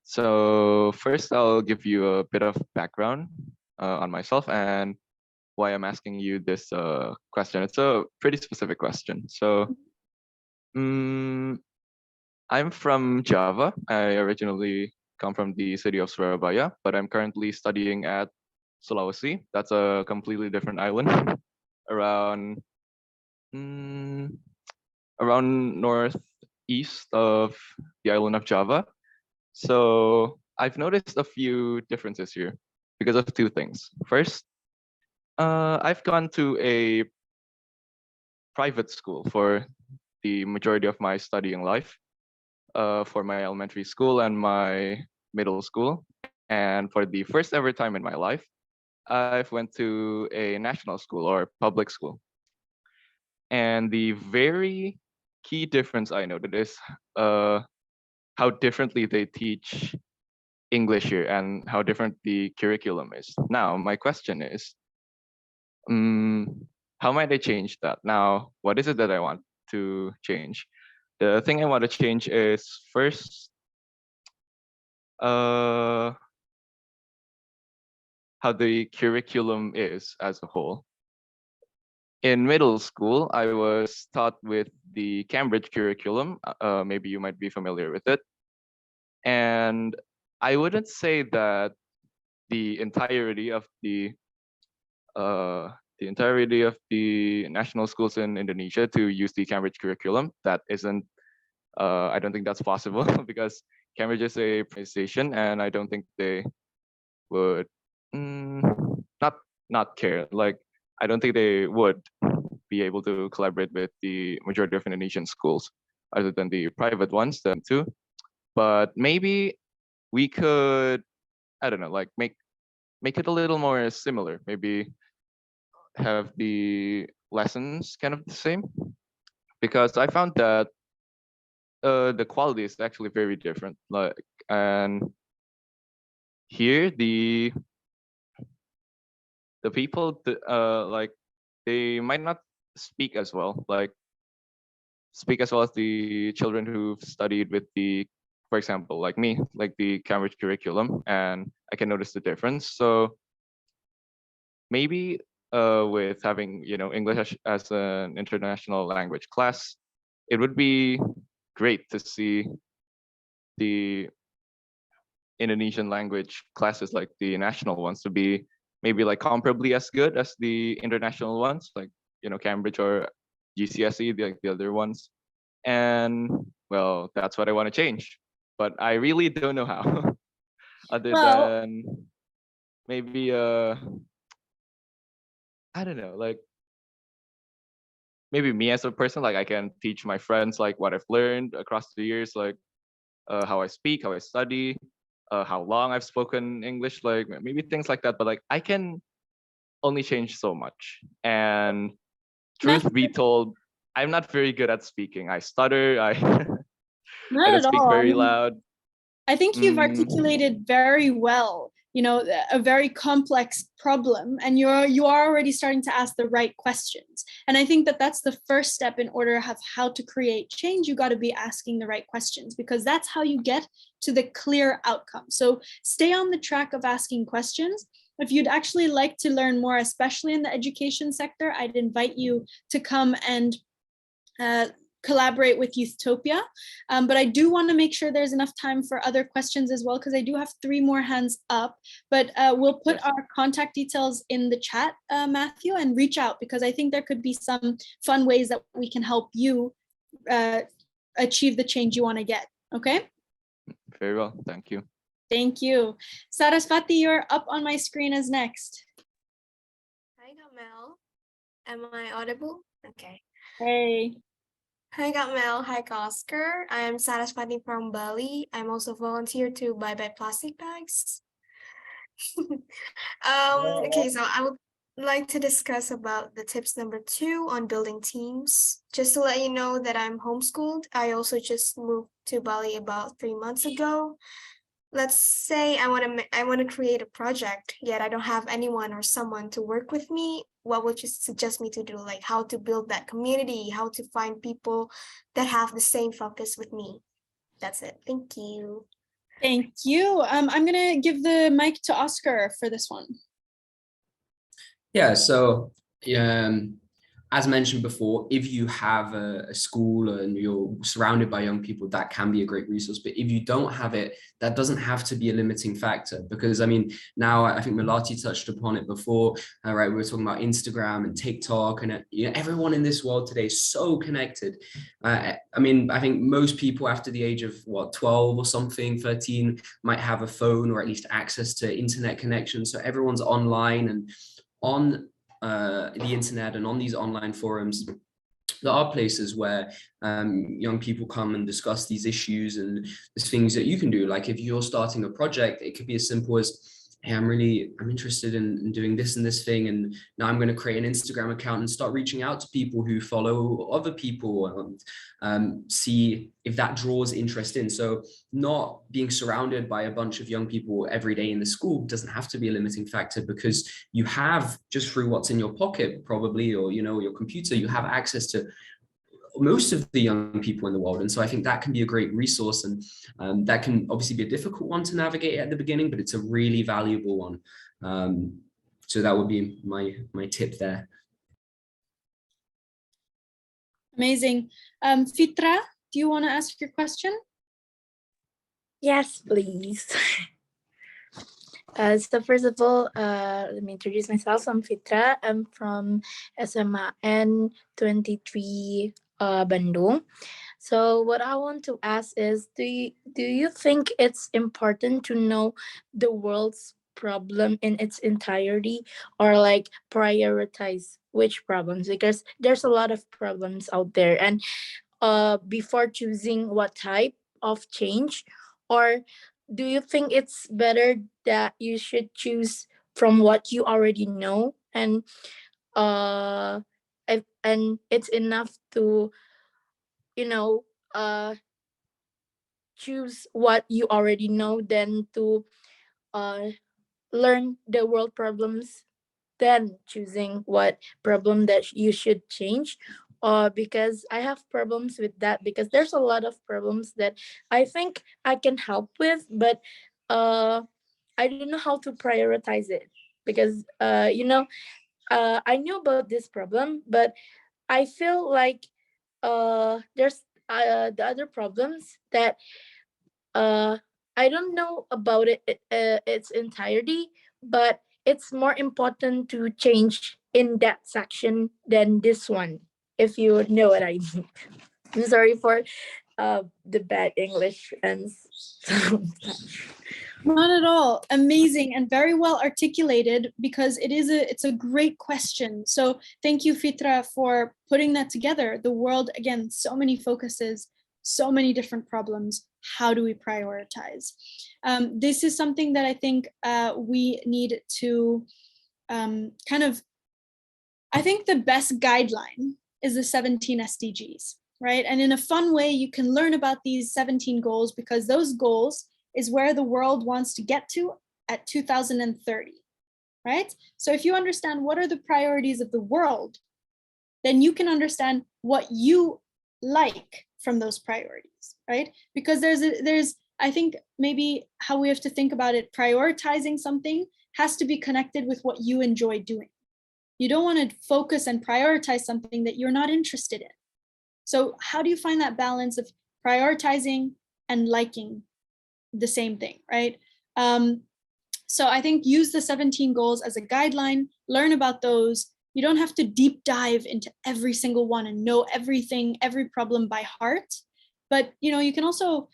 Speaker 11: So first, I'll give you a bit of background on myself and why I'm asking you this question. It's a pretty specific question. So I'm from Java. I originally come from the city of Surabaya, but I'm currently studying at Sulawesi. That's a completely different island around northeast of the island of Java. So I've noticed a few differences here because of 2 things. First, I've gone to a private school for the majority of my studying life, for my elementary school and my middle school. And for the first ever time in my life, I've went to a national school or public school. And the very key difference I noted is how differently they teach English here and how different the curriculum is. Now, my question is, how might I change that? Now, what is it that I want to change? The thing I want to change is first, how the curriculum is as a whole. In middle school, I was taught with the Cambridge curriculum. Maybe you might be familiar with it. And I wouldn't say that the entirety of the the entirety of the national schools in Indonesia to use the Cambridge curriculum. That isn't, I don't think that's possible because Cambridge is a organization, and I don't think they would not care. Like, I don't think they would be able to collaborate with the majority of Indonesian schools, other than the private ones, them too. But maybe we could, I don't know, like make it a little more similar. Maybe have the lessons kind of the same, because I found that the quality is actually very different. Like, and here the people like, they might not speak as well, like speak as well as the children who've studied with the, for example, like me, like the Cambridge curriculum, and I can notice the difference. So maybe with having, you know, English as an international language class, it would be great to see the Indonesian language classes, like the national ones, to be maybe like comparably as good as the international ones, like, you know, Cambridge or GCSE, like the other ones. And well, that's what I want to change, but I really don't know how. Other than maybe I don't know, like maybe me as a person, like I can teach my friends like what I've learned across the years, like how I speak, how I study, how long I've spoken English, like maybe things like that. But like, I can only change so much. And truth be told, I'm not very good at speaking. I stutter. I don't speak very loud.
Speaker 3: I think you've articulated very well, you know, a very complex problem, and you are already starting to ask the right questions. And I think that that's the first step in order of how to create change. You got to be asking the right questions, because that's how you get to the clear outcome. So stay on the track of asking questions. If you'd actually like to learn more, especially in the education sector, I'd invite you to come and collaborate with Youthtopia. But I do want to make sure there's enough time for other questions as well, because I do have 3 more hands up. But we'll put our contact details in the chat, Matthew, and reach out, because I think there could be some fun ways that we can help you achieve the change you want to get. Okay?
Speaker 11: Very well. Thank you.
Speaker 3: Thank you. Sarasvati, you're up on my screen as next.
Speaker 12: Hi, Gamel. Am I audible? Okay.
Speaker 3: Hey.
Speaker 12: Hi, Gamel. Hi, Oscar. I am Sarasvati from Bali. I'm also volunteer to Bye Bye Plastic Bags. Okay, so I would like to discuss about the tips number 2 on building teams. Just to let you know that I'm homeschooled. I also just moved to Bali about 3 months ago. Let's say I want to create a project, yet I don't have anyone or someone to work with me. What would you suggest me to do? Like how to build that community, how to find people that have the same focus with me. That's it. Thank you.
Speaker 3: Thank you. I'm going to give the mic to Oscar for this one.
Speaker 5: Yeah, so as mentioned before, if you have a school and you're surrounded by young people, that can be a great resource. But if you don't have it, that doesn't have to be a limiting factor. Because I mean, now I think Melati touched upon it before, right? We were talking about Instagram and TikTok, and everyone in this world today is so connected. I mean, I think most people after the age of 12 or something, 13, might have a phone or at least access to internet connection. So everyone's online and on the internet and on these online forums. There are places where young people come and discuss these issues, and there's things that you can do. Like if you're starting a project, it could be as simple as, hey, I'm interested in doing this and this thing, and now I'm going to create an Instagram account and start reaching out to people who follow other people and see if that draws interest in. So not being surrounded by a bunch of young people every day in the school doesn't have to be a limiting factor, because you have, just through what's in your pocket probably, or your computer, you have access to most of the young people in the world. And so I think that can be a great resource, and that can obviously be a difficult one to navigate at the beginning, but it's a really valuable one. So that would be my tip there.
Speaker 3: Amazing. Fitra, do you want to ask your question?
Speaker 13: Yes, please. So first of all, let me introduce myself. I'm Fitra. I'm from SMA N23 Bandung. So what I want to ask is, do you think it's important to know the world's problem in its entirety, or like prioritize which problems? Because there's a lot of problems out there, and before choosing what type of change, or do you think it's better that you should choose from what you already know, and and it's enough to, you know, choose what you already know than to uh learn the world problems, then choosing what problem that you should change? Because I have problems with that, because there's a lot of problems that I think I can help with, but I don't know how to prioritize it, because I knew about this problem, but I feel like there's the other problems that uh I don't know about its entirety, but it's more important to change in that section than this one, if you know what I mean. I'm sorry for the bad English and
Speaker 3: Not at all. Amazing and very well articulated, because it's a great question. So thank you, Fitra, for putting that together. The world, again, so many focuses, so many different problems. How do we prioritize? This is something that I think we need to I think the best guideline is the 17 SDGs, right? And in a fun way, you can learn about these 17 goals, because those goals is where the world wants to get to at 2030, right? So if you understand what are the priorities of the world, then you can understand what you like from those priorities, right? Because there's I think maybe how we have to think about it, prioritizing something has to be connected with what you enjoy doing. You don't want to focus and prioritize something that you're not interested in. So how do you find that balance of prioritizing and liking the same thing, right? So I think use the 17 goals as a guideline, learn about those. You don't have to deep dive into every single one and know everything, every problem by heart. But you can also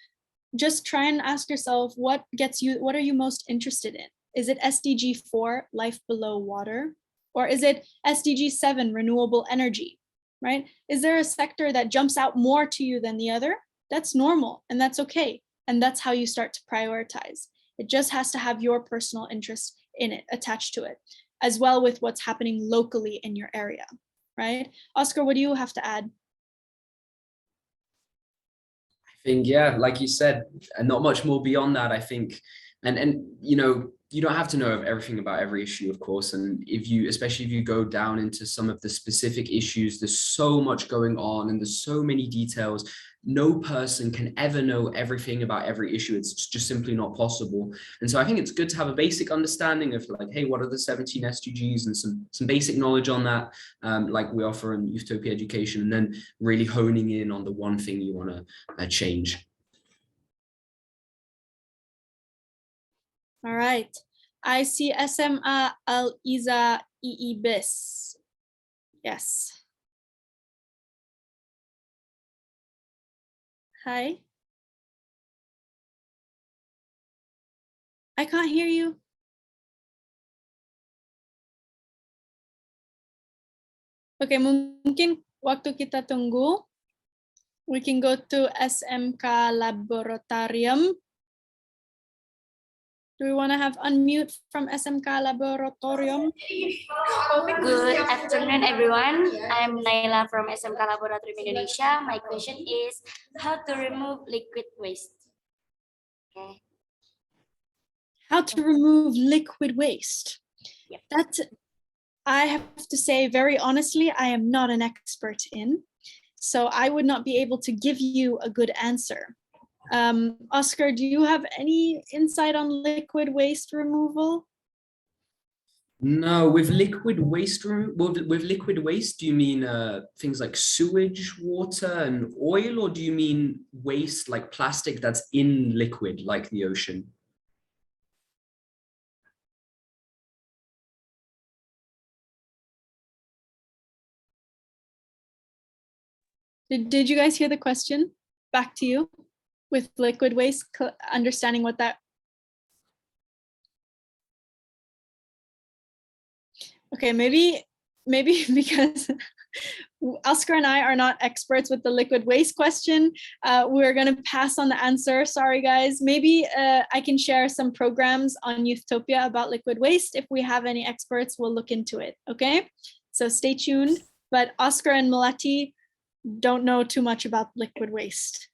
Speaker 3: just try and ask yourself, what are you most interested in? Is it SDG 4, life below water? Or is it SDG 7, renewable energy, right? Is there a sector that jumps out more to you than the other? That's normal, and that's okay. And that's how you start to prioritize. It just has to have your personal interest in it, attached to it, as well with what's happening locally in your area, right? Oscar, what do you have to add?
Speaker 5: I think, yeah, like you said, and not much more beyond that, I think. And you don't have to know everything about every issue, of course. And especially if you go down into some of the specific issues, there's so much going on and there's so many details. No person can ever know everything about every issue. It's just simply not possible. And so I think it's good to have a basic understanding of, like, hey, what are the 17 SDGs, and some basic knowledge on that, like we offer in Youthtopia Education, and then really honing in on the one thing you want to change.
Speaker 3: All right. I see SMA Al-Iza Iibis. Yes. Hi. I can't hear you. Oke, mungkin waktu kita tunggu, we can go to SMK Laboratorium. Do we want to have unmute from SMK Laboratorium?
Speaker 14: Good afternoon, everyone. I'm Naila from SMK Laboratorium Indonesia. My question is how to remove liquid waste. Okay.
Speaker 3: How to remove liquid waste.
Speaker 14: Yep.
Speaker 3: That, I have to say very honestly, I am not an expert in, so I would not be able to give you a good answer. Oscar, do you have any insight on liquid waste removal?
Speaker 5: No, with liquid waste, do you mean things like sewage, water, and oil, or do you mean waste like plastic that's in liquid, like the ocean?
Speaker 3: Did you guys hear the question? Back to you with liquid waste, understanding what that. Okay, maybe because Oscar and I are not experts with the liquid waste question, we're going to pass on the answer. Sorry, guys. Maybe I can share some programs on Youthtopia about liquid waste. If we have any experts, we'll look into it. Okay, so stay tuned. But Oscar and Melati don't know too much about liquid waste.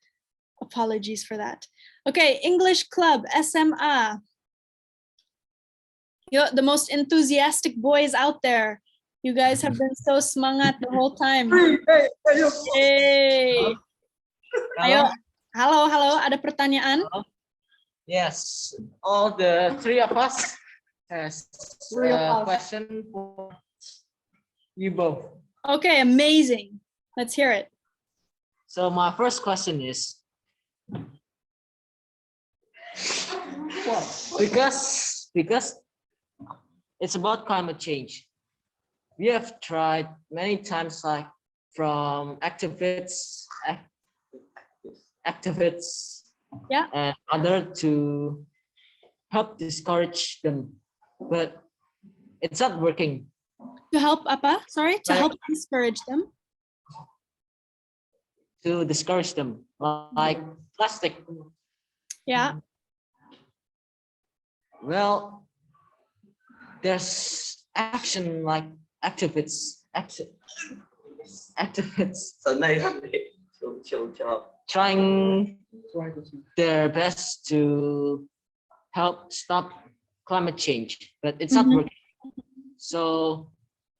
Speaker 3: Apologies for that. Okay, English Club, SMA. You're the most enthusiastic boys out there. You guys have been so semangat the whole time. Yay. Ayo, halo, ada pertanyaan?
Speaker 15: Yes, all the three of us has a question for you both.
Speaker 3: Okay, amazing. Let's hear it.
Speaker 15: So my first question is, because it's about climate change. We have tried many times, like from activists,
Speaker 3: yeah,
Speaker 15: and other to help discourage them, but it's not working.
Speaker 3: To help apa? Sorry, to help discourage them.
Speaker 15: To discourage them, like plastic.
Speaker 3: Yeah.
Speaker 15: Well, there's action like activists trying their best to help stop climate change, but it's not working. So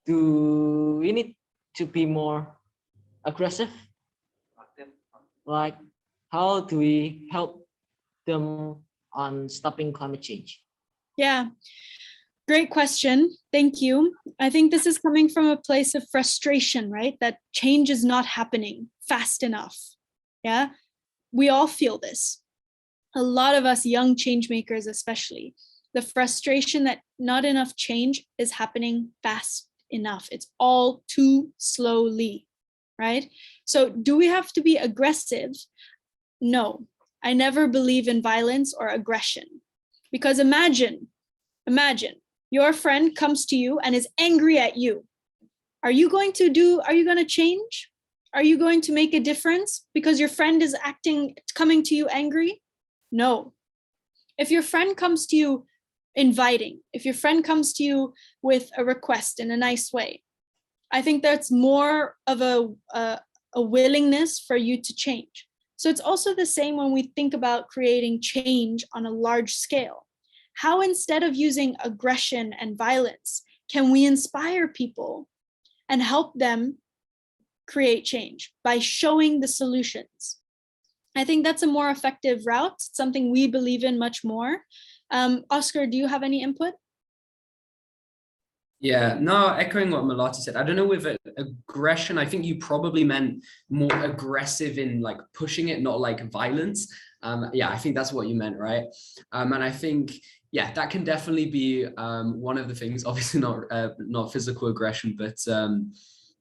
Speaker 15: do we need to be more aggressive? Like, how do we help them on stopping climate change?
Speaker 3: Yeah, great question. Thank you. I think this is coming from a place of frustration, right? That change is not happening fast enough. Yeah, we all feel this. A lot of us young change makers, especially, the frustration that not enough change is happening fast enough. It's all too slowly, right? So do we have to be aggressive? No, I never believe in violence or aggression. Because imagine your friend comes to you and is angry at you. Are you going to change? Are you going to make a difference because your friend is coming to you angry? No. If your friend comes to you inviting, if your friend comes to you with a request in a nice way, I think that's more of a willingness for you to change. So it's also the same when we think about creating change on a large scale. How, instead of using aggression and violence, can we inspire people and help them create change by showing the solutions? I think that's a more effective route, something we believe in much more. Oscar, do you have any input?
Speaker 5: Yeah, no, echoing what Melati said, I don't know with aggression, I think you probably meant more aggressive in like pushing it, not like violence. Yeah, I think that's what you meant, right? And I think, yeah, that can definitely be one of the things, obviously not physical aggression, but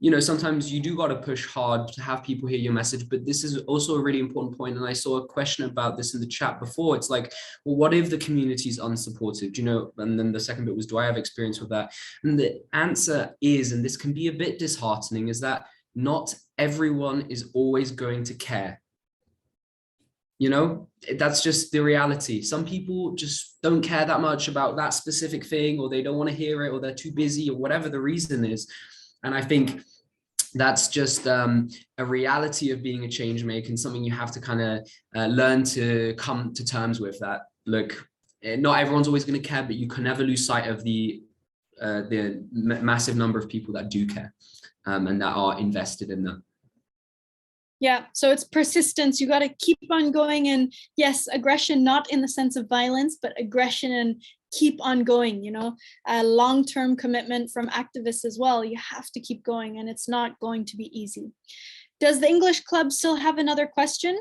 Speaker 5: you know, sometimes you do got to push hard to have people hear your message, but this is also a really important point. And I saw a question about this in the chat before. It's like, well, what if the community is unsupportive? Do you know? And then the second bit was, do I have experience with that? And the answer is, and this can be a bit disheartening, is that not everyone is always going to care. You know, that's just the reality. Some people just don't care that much about that specific thing, or they don't want to hear it, or they're too busy, or whatever the reason is. And I think that's just a reality of being a change maker, and something you have to kind of learn to come to terms with. That, look, not everyone's always going to care, but you can never lose sight of the massive number of people that do care and that are invested in that.
Speaker 3: Yeah, so it's persistence. You got to keep on going. And yes, aggression, not in the sense of violence, but aggression and keep on going, you know, a long-term commitment from activists as well. You have to keep going, and it's not going to be easy. Does the English Club still have another question?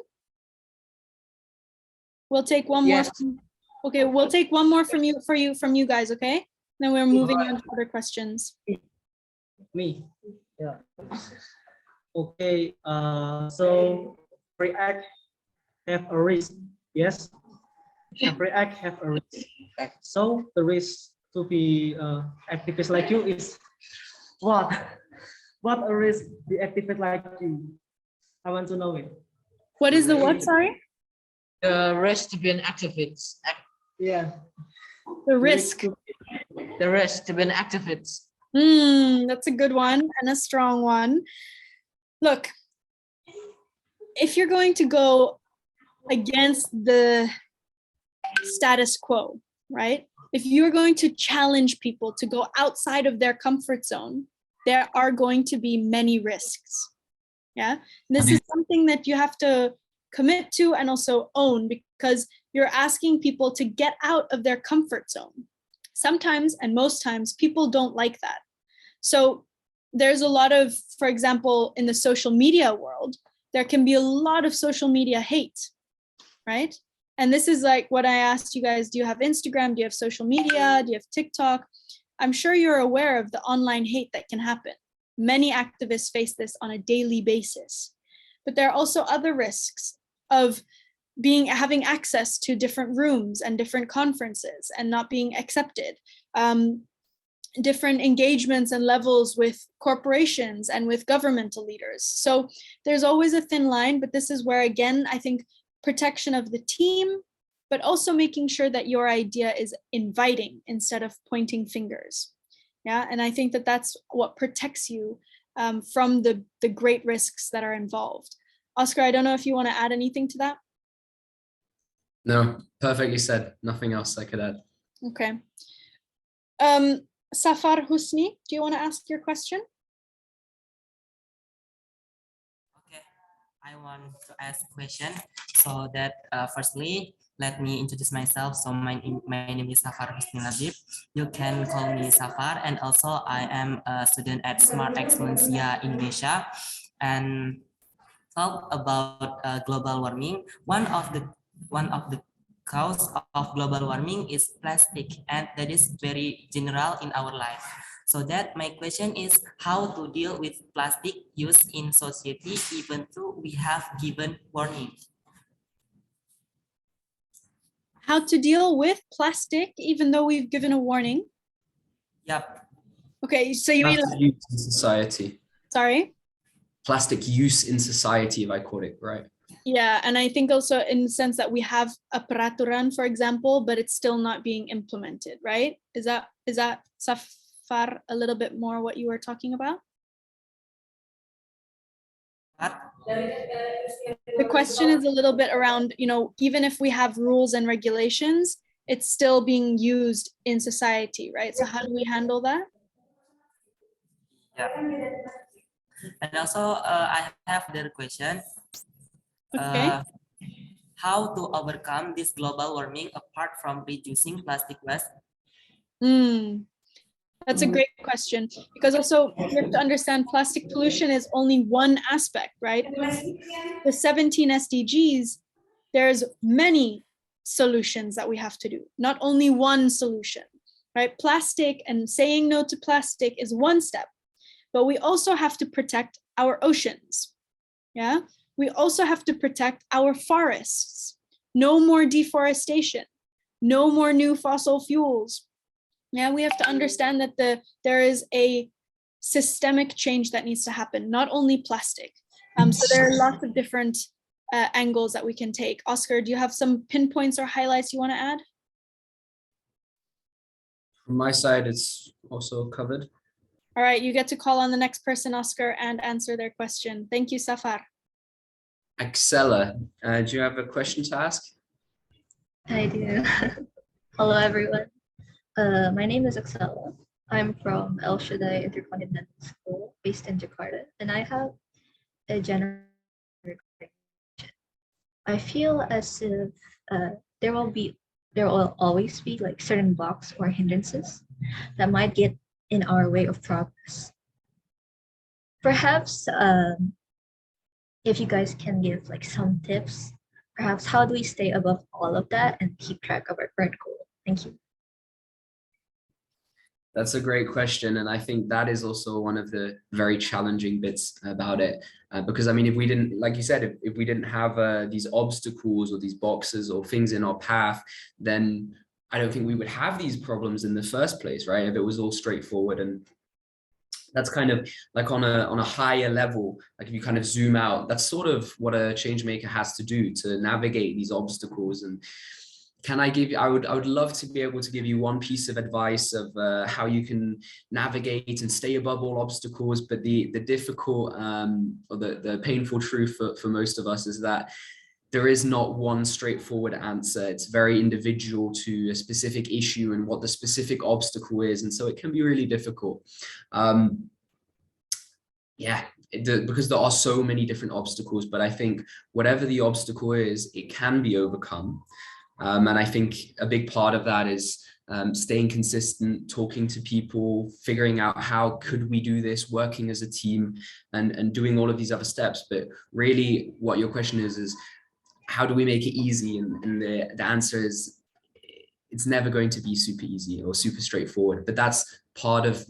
Speaker 3: We'll take one more. Okay, we'll take one more from you guys, okay? Then we're moving on to other questions.
Speaker 15: Me, yeah. Okay, so every act have a risk. Yes, every act have a risk. So the risk to be activist like you is what? What a risk the activist like you? I want to know it.
Speaker 3: What is the what, sorry?
Speaker 15: The risk to be an activist. Yeah.
Speaker 3: The risk.
Speaker 15: The risk to be an activist.
Speaker 3: That's a good one and a strong one. Look, if you're going to go against the status quo, right? If you're going to challenge people to go outside of their comfort zone, there are going to be many risks. Yeah, this is something that you have to commit to and also own, because you're asking people to get out of their comfort zone. Sometimes, and most times, people don't like that. So there's a lot of, for example, in the social media world, there can be a lot of social media hate, right? And this is like what I asked you guys, do you have Instagram? Do you have social media? Do you have TikTok? I'm sure you're aware of the online hate that can happen. Many activists face this on a daily basis. But there are also other risks of having access to different rooms and different conferences and not being accepted. Different engagements and levels with corporations and with governmental leaders. So there's always a thin line, but this is where, again, I think protection of the team, but also making sure that your idea is inviting instead of pointing fingers. Yeah, and I think that that's what protects you from the great risks that are involved. Oscar, I don't know if you want to add anything to that.
Speaker 5: No, perfectly said. Nothing else I could add.
Speaker 3: Okay. Safar Husni, do you want to ask your question?
Speaker 16: Okay, I want to ask a question. So that firstly, let me introduce myself. So my name is Safar Husni Labib. You can call me Safar, and also I am a student at Smart Excellencia Indonesia. And talk about global warming. One of the cause of global warming is plastic, and that is very general in our life. So that my question is how to deal with plastic use in society even though we have given warning.
Speaker 3: How to deal with plastic even though we've given a warning?
Speaker 16: Yep.
Speaker 3: Okay, so you mean
Speaker 5: Plastic use in society.
Speaker 3: Sorry?
Speaker 5: Plastic use in society, if I caught it right.
Speaker 3: Yeah, and I think also in the sense that we have a peraturan, for example, but it's still not being implemented, right? Is that Safar a little bit more what you were talking about? The question is a little bit around, even if we have rules and regulations, it's still being used in society, right? So how do we handle that?
Speaker 16: Yeah. And also, I have another question.
Speaker 3: Okay.
Speaker 16: How to overcome this global warming apart from reducing plastic waste?
Speaker 3: That's a great question, because also you have to understand plastic pollution is only one aspect, right? The 17 SDGs, there's many solutions that we have to do, not only one solution, right? Plastic and saying no to plastic is one step, but we also have to protect our oceans, yeah? We also have to protect our forests. No more deforestation, no more new fossil fuels. Yeah, we have to understand that there is a systemic change that needs to happen, not only plastic. So there are lots of different angles that we can take. Oscar, do you have some pinpoints or highlights you want to add?
Speaker 5: From my side, it's also covered.
Speaker 3: All right, you get to call on the next person, Oscar, and answer their question. Thank you, Safar.
Speaker 5: Axela, do you have a question to ask?
Speaker 17: I do. Hello, everyone. My name is Axela. I'm from El Shaddai Intercontinental School based in Jakarta, and I have a general question. I feel as if there will always be like certain blocks or hindrances that might get in our way of progress. Perhaps if you guys can give like some tips, perhaps how do we stay above all of that and keep track of our current goal? Thank you.
Speaker 5: That's a great question. And I think that is also one of the very challenging bits about it. Because I mean, if we didn't, like you said, if we didn't have these obstacles or these boxes or things in our path, then I don't think we would have these problems in the first place, right? If it was all straightforward. And that's kind of like on a higher level, like if you kind of zoom out, that's sort of what a change maker has to do to navigate these obstacles. And can I give you, I would love to be able to give you one piece of advice of how you can navigate and stay above all obstacles. But the difficult or the painful truth for most of us is that there is not one straightforward answer. It's very individual to a specific issue and what the specific obstacle is. And so it can be really difficult. Because there are so many different obstacles, but I think whatever the obstacle is, it can be overcome. And I think a big part of that is staying consistent, talking to people, figuring out how could we do this, working as a team, and doing all of these other steps. But really what your question is how do we make it easy? And the answer is it's never going to be super easy or super straightforward, but that's part of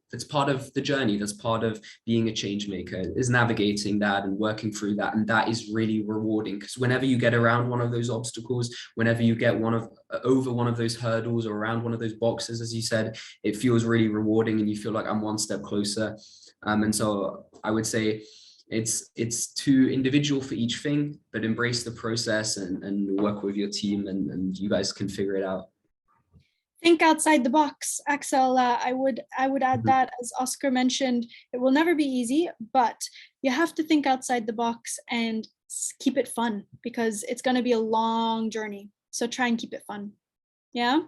Speaker 5: that's part of the journey. That's part of being a change maker, is navigating that and working through that. And that is really rewarding, because whenever you get around one of those obstacles, whenever you get over one of those hurdles or around one of those boxes, as you said, it feels really rewarding and you feel like I'm one step closer. And so I would say it's too individual for each thing, but embrace the process and work with your team, and you guys can figure it out.
Speaker 3: Think outside the box, Axel. I would add that, as Oscar mentioned, it will never be easy, but you have to think outside the box and keep it fun, because it's going to be a long journey. So try and keep it fun. Yeah.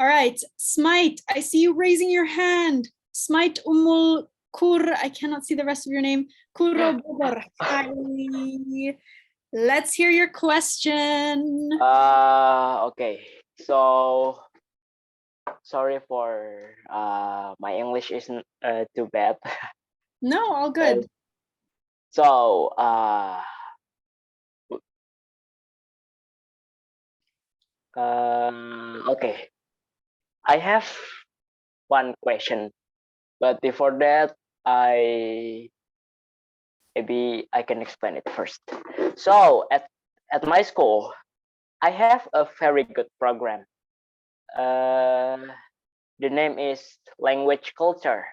Speaker 3: All right, Smite, I see you raising your hand. Smite Umul Kur, I cannot see the rest of your name. Kuro Bogor. Hi. Let's hear your question.
Speaker 18: Okay. So sorry for my English isn't too bad.
Speaker 3: No, all good.
Speaker 18: So okay. I have one question, but before that, maybe I can explain it first. So at my school, I have a very good program. The name is Language Culture.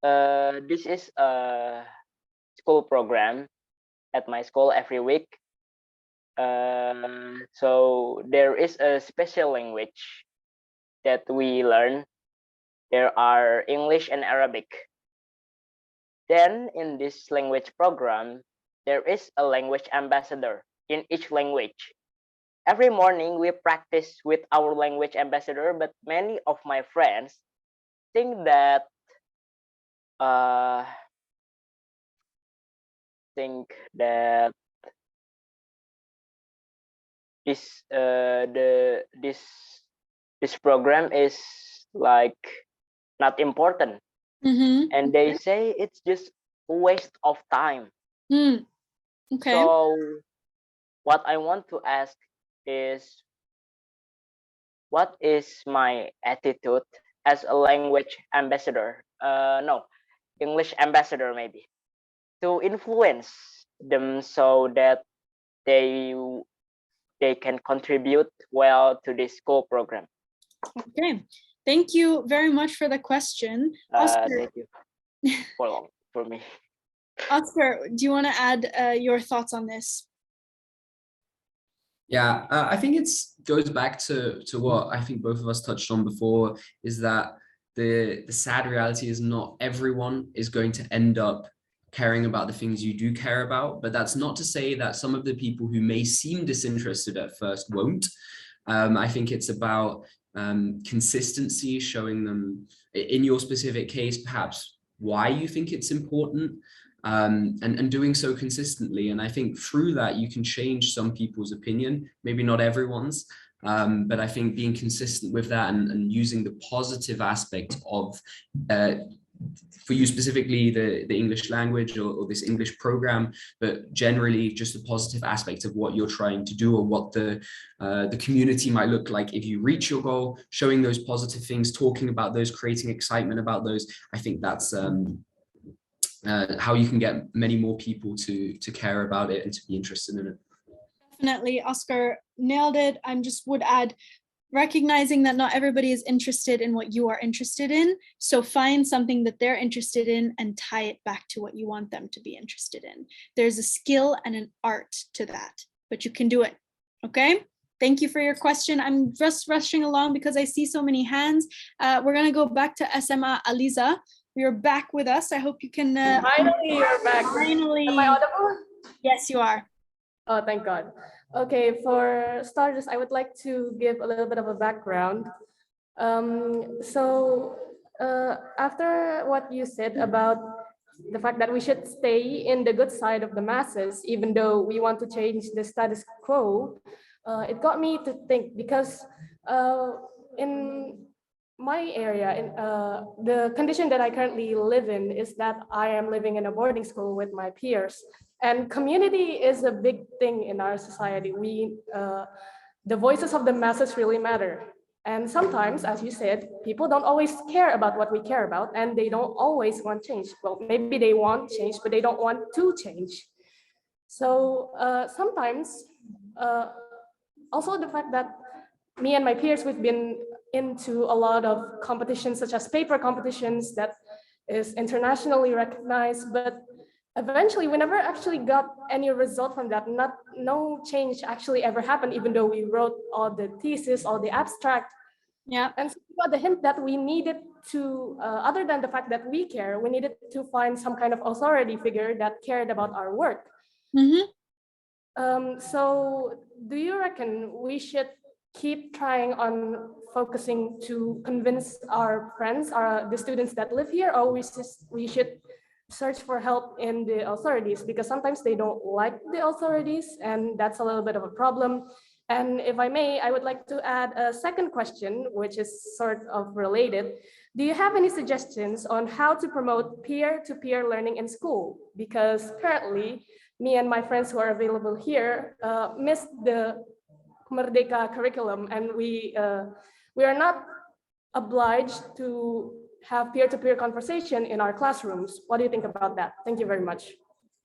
Speaker 18: This is a school program at my school every week. So there is a special language that we learn. There are English and Arabic. Then in this language program, there is a language ambassador in each language. Every morning we practice with our language ambassador, but many of my friends think that this program is like not important, and they say it's just a waste of time.
Speaker 3: Okay.
Speaker 18: So what I want to ask is, what is my attitude as a language ambassador? No, English ambassador maybe, to influence them so that they can contribute well to this school program.
Speaker 3: Okay, thank you very much for the question. Oscar,
Speaker 18: Thank you for me.
Speaker 3: Oscar, do you want to add your thoughts on this?
Speaker 5: Yeah, I think it goes back to what I think both of us touched on before, is that the sad reality is not everyone is going to end up caring about the things you do care about, but that's not to say that some of the people who may seem disinterested at first won't. I think it's about consistency, showing them in your specific case, perhaps why you think it's important, and doing so consistently. And I think through that, you can change some people's opinion, maybe not everyone's, but I think being consistent with that and using the positive aspect of for you specifically the English language or this English program, but generally just the positive aspect of what you're trying to do or what the community might look like if you reach your goal, showing those positive things, talking about those, creating excitement about those. I think that's how you can get many more people to care about it and to be interested in it.
Speaker 3: Definitely, Oscar nailed it. I just would add, recognizing that not everybody is interested in what you are interested in. So find something that they're interested in and tie it back to what you want them to be interested in. There's a skill and an art to that, but you can do it. Okay. Thank you for your question. I'm just rushing along because I see so many hands. We're going to go back to SMA Aliza. You're back with us. I hope you can.
Speaker 19: Finally, you're back.
Speaker 3: Finally.
Speaker 19: Am I audible?
Speaker 3: Yes, you are.
Speaker 19: Oh, thank God. Okay, for starters, I would like to give a little bit of a background. After what you said about the fact that we should stay in the good side of the masses, even though we want to change the status quo, it got me to think, because in my area, the condition that I currently live in is that I am living in a boarding school with my peers. And community is a big thing in our society. The voices of the masses really matter. And sometimes, as you said, people don't always care about what we care about, and they don't always want change. Well, maybe they want change, but they don't want to change. So sometimes, also the fact that me and my peers, we've been into a lot of competitions, such as paper competitions that is internationally recognized, but eventually we never actually got any result from that. No change actually ever happened, even though we wrote all the thesis, all the abstract.
Speaker 3: Yeah.
Speaker 19: And so we got the hint that we needed to, other than the fact that we care, we needed to find some kind of authority figure that cared about our work. So do you reckon we should keep trying on focusing to convince our friends, the students that live here, or we should search for help in the authorities, because sometimes they don't like the authorities, and that's a little bit of a problem. And if I may, I would like to add a second question, which is sort of related. Do you have any suggestions on how to promote peer-to-peer learning in school? Because currently, me and my friends who are available here missed the Merdeka curriculum, and we are not obliged to have peer-to-peer conversation in our classrooms. What do you think about that? Thank you very much.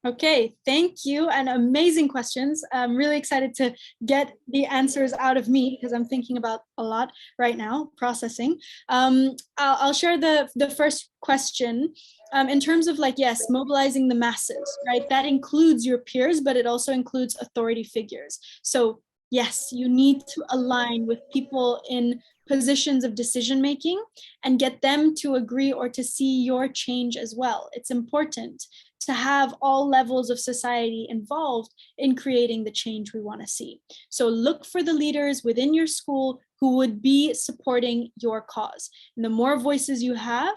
Speaker 3: Okay, thank you, and amazing questions. I'm really excited to get the answers out of me because I'm thinking about a lot right now, processing. I'll share the first question in terms of, like, yes, mobilizing the masses, right? That includes your peers, but it also includes authority figures. So yes, you need to align with people in positions of decision making and get them to agree or to see your change as well. It's important to have all levels of society involved in creating the change we want to see. So look for the leaders within your school who would be supporting your cause. And the more voices you have,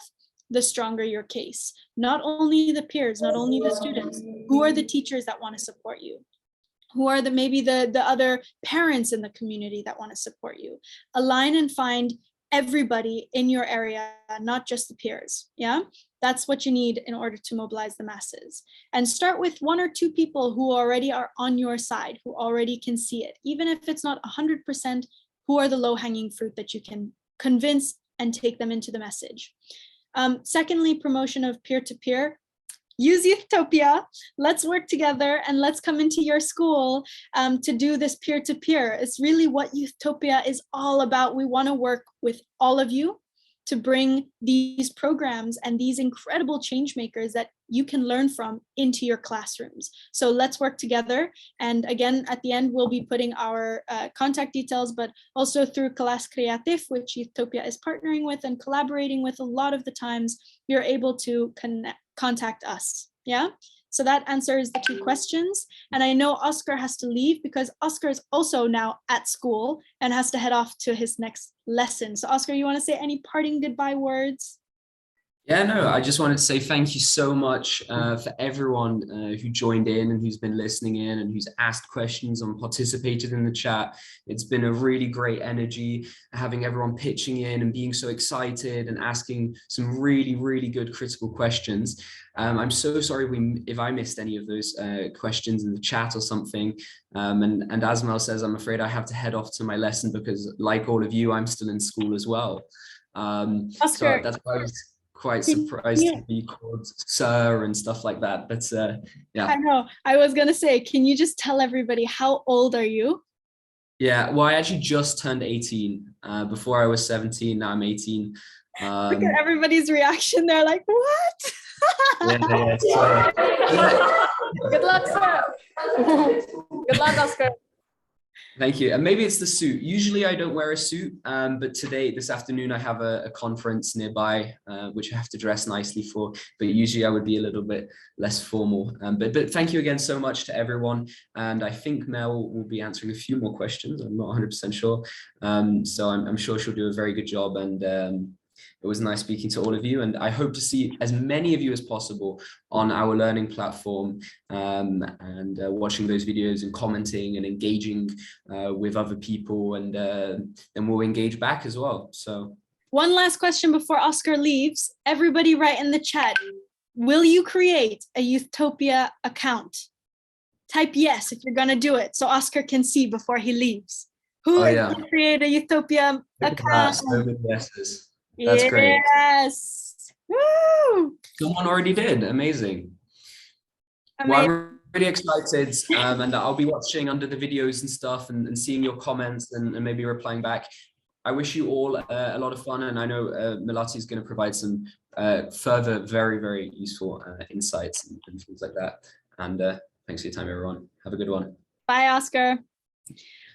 Speaker 3: the stronger your case. Not only the peers, not only the students, who are the teachers that want to support you? Who are maybe the other parents in the community that want to support you? Align and find everybody in your area, not just the peers. Yeah, that's what you need in order to mobilize the masses. And start with 1 or 2 people who already are on your side, who already can see it. Even if it's not 100%, who are the low-hanging fruit that you can convince and take them into the message. Secondly, promotion of peer-to-peer. Use Youthtopia. Let's work together and let's come into your school to do this peer-to-peer. It's really what Youthtopia is all about. We want to work with all of you to bring these programs and these incredible change makers that you can learn from into your classrooms. So let's work together. And again, at the end, we'll be putting our contact details, but also through Kelas Kreatif, which Youthtopia is partnering with and collaborating with a lot of the times, you're able to contact us. Yeah. So that answers the 2 questions. And I know Oscar has to leave because Oscar is also now at school and has to head off to his next lesson. So Oscar, you want to say any parting goodbye words?
Speaker 5: Yeah, no, I just wanted to say thank you so much for everyone who joined in and who's been listening in and who's asked questions and participated in the chat. It's been a really great energy having everyone pitching in and being so excited and asking some really, really good critical questions. I'm so sorry if I missed any of those questions in the chat or something. And as Mel says, I'm afraid I have to head off to my lesson because, like all of you, I'm still in school as well. So that's why I was quite surprised to be called sir and stuff like that. But yeah.
Speaker 3: I know. I was gonna say, can you just tell everybody how old are you?
Speaker 5: Yeah, well, I actually just turned 18. Before I was 17, now I'm 18.
Speaker 3: Look at everybody's reaction. They're like, what?
Speaker 5: Yeah, so,
Speaker 19: Good luck, sir. Good luck, Oscar.
Speaker 5: thank you. And maybe it's the suit. Usually I don't wear a suit, but this afternoon, I have a conference nearby, which I have to dress nicely for, but usually I would be a little bit less formal. But thank you again so much to everyone. And I think Mel will be answering a few more questions. I'm not 100% sure. So I'm sure she'll do a very good job. And it was nice speaking to all of you, and I hope to see as many of you as possible on our learning platform and watching those videos and commenting and engaging with other people, and then we'll engage back as well. So
Speaker 3: one last question before Oscar leaves. Everybody write in the chat, will you create a Youthtopia account? Type yes if you're gonna do it so Oscar can see before he leaves. Who is gonna create a Youthtopia account?
Speaker 5: So good yeses. That's great.
Speaker 3: Yes. Woo!
Speaker 5: Someone already did. Amazing. Well, I'm really excited, and I'll be watching under the videos and stuff and seeing your comments and maybe replying back. I wish you all a lot of fun, and I know Melati is going to provide some further very, very useful insights and things like that. And thanks for your time, everyone. Have a good one.
Speaker 3: Bye, Oscar.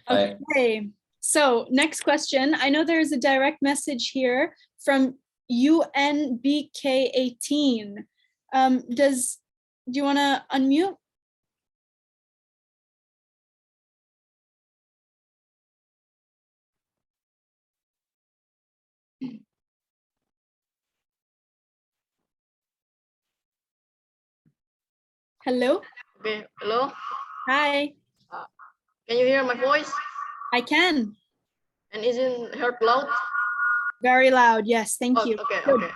Speaker 5: Bye.
Speaker 3: Okay. So next question. I know there's a direct message here from UNBK18. Do you want to unmute? Hello?
Speaker 19: Okay, hello?
Speaker 3: Hi.
Speaker 19: Can you hear my voice?
Speaker 3: I can.
Speaker 19: And isn't heard loud?
Speaker 3: Very loud, yes, thank you.
Speaker 19: Okay,
Speaker 3: Good.
Speaker 19: okay.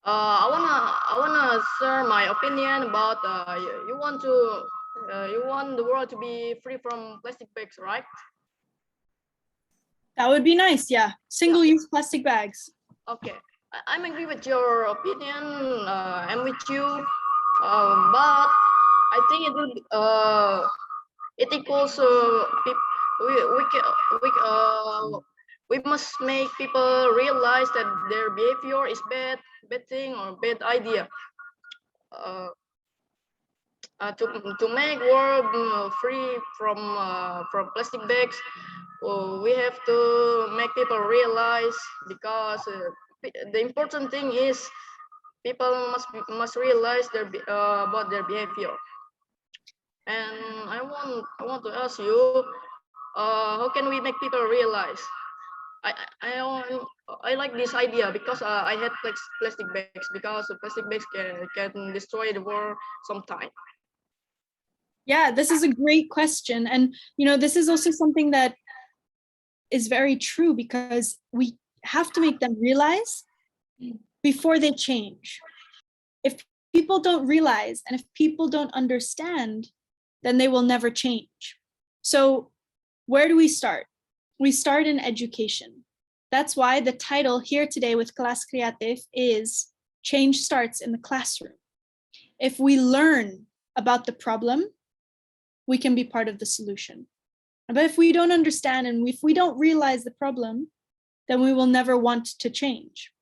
Speaker 19: I wanna share my opinion about you want the world to be free from plastic bags, right?
Speaker 3: That would be nice, yeah. Single-use plastic bags.
Speaker 19: Okay, I'm agree with your opinion. I'm with you, but I think it equals we must make people realize that their behavior is bad thing or bad idea. To make world free from plastic bags, we have to make people realize, because the important thing is people must realize about their behavior. And I want to ask you, how can we make people realize? I like this idea because I hate plastic bags, because plastic bags can destroy the world sometime.
Speaker 3: Yeah, this is a great question. And, you know, this is also something that is very true, because we have to make them realize before they change. If people don't realize and if people don't understand, then they will never change. So where do we start? We start in education. That's why the title here today with Kelas Kreatif is Change Starts in the Classroom. If we learn about the problem, we can be part of the solution. But if we don't understand and if we don't realize the problem, then we will never want to change.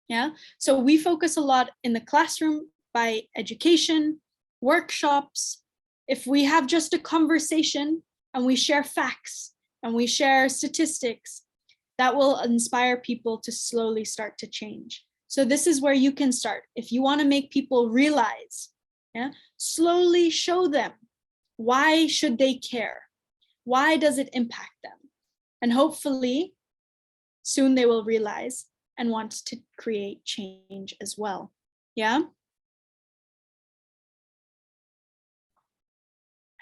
Speaker 3: Yeah. So we focus a lot in the classroom by education, workshops. If we have just a conversation and we share facts and we share statistics, that will inspire people to slowly start to change. So this is where you can start. If you want to make people realize, yeah, slowly show them, why should they care? Why does it impact them? And hopefully soon they will realize and wants to create change as well. Yeah?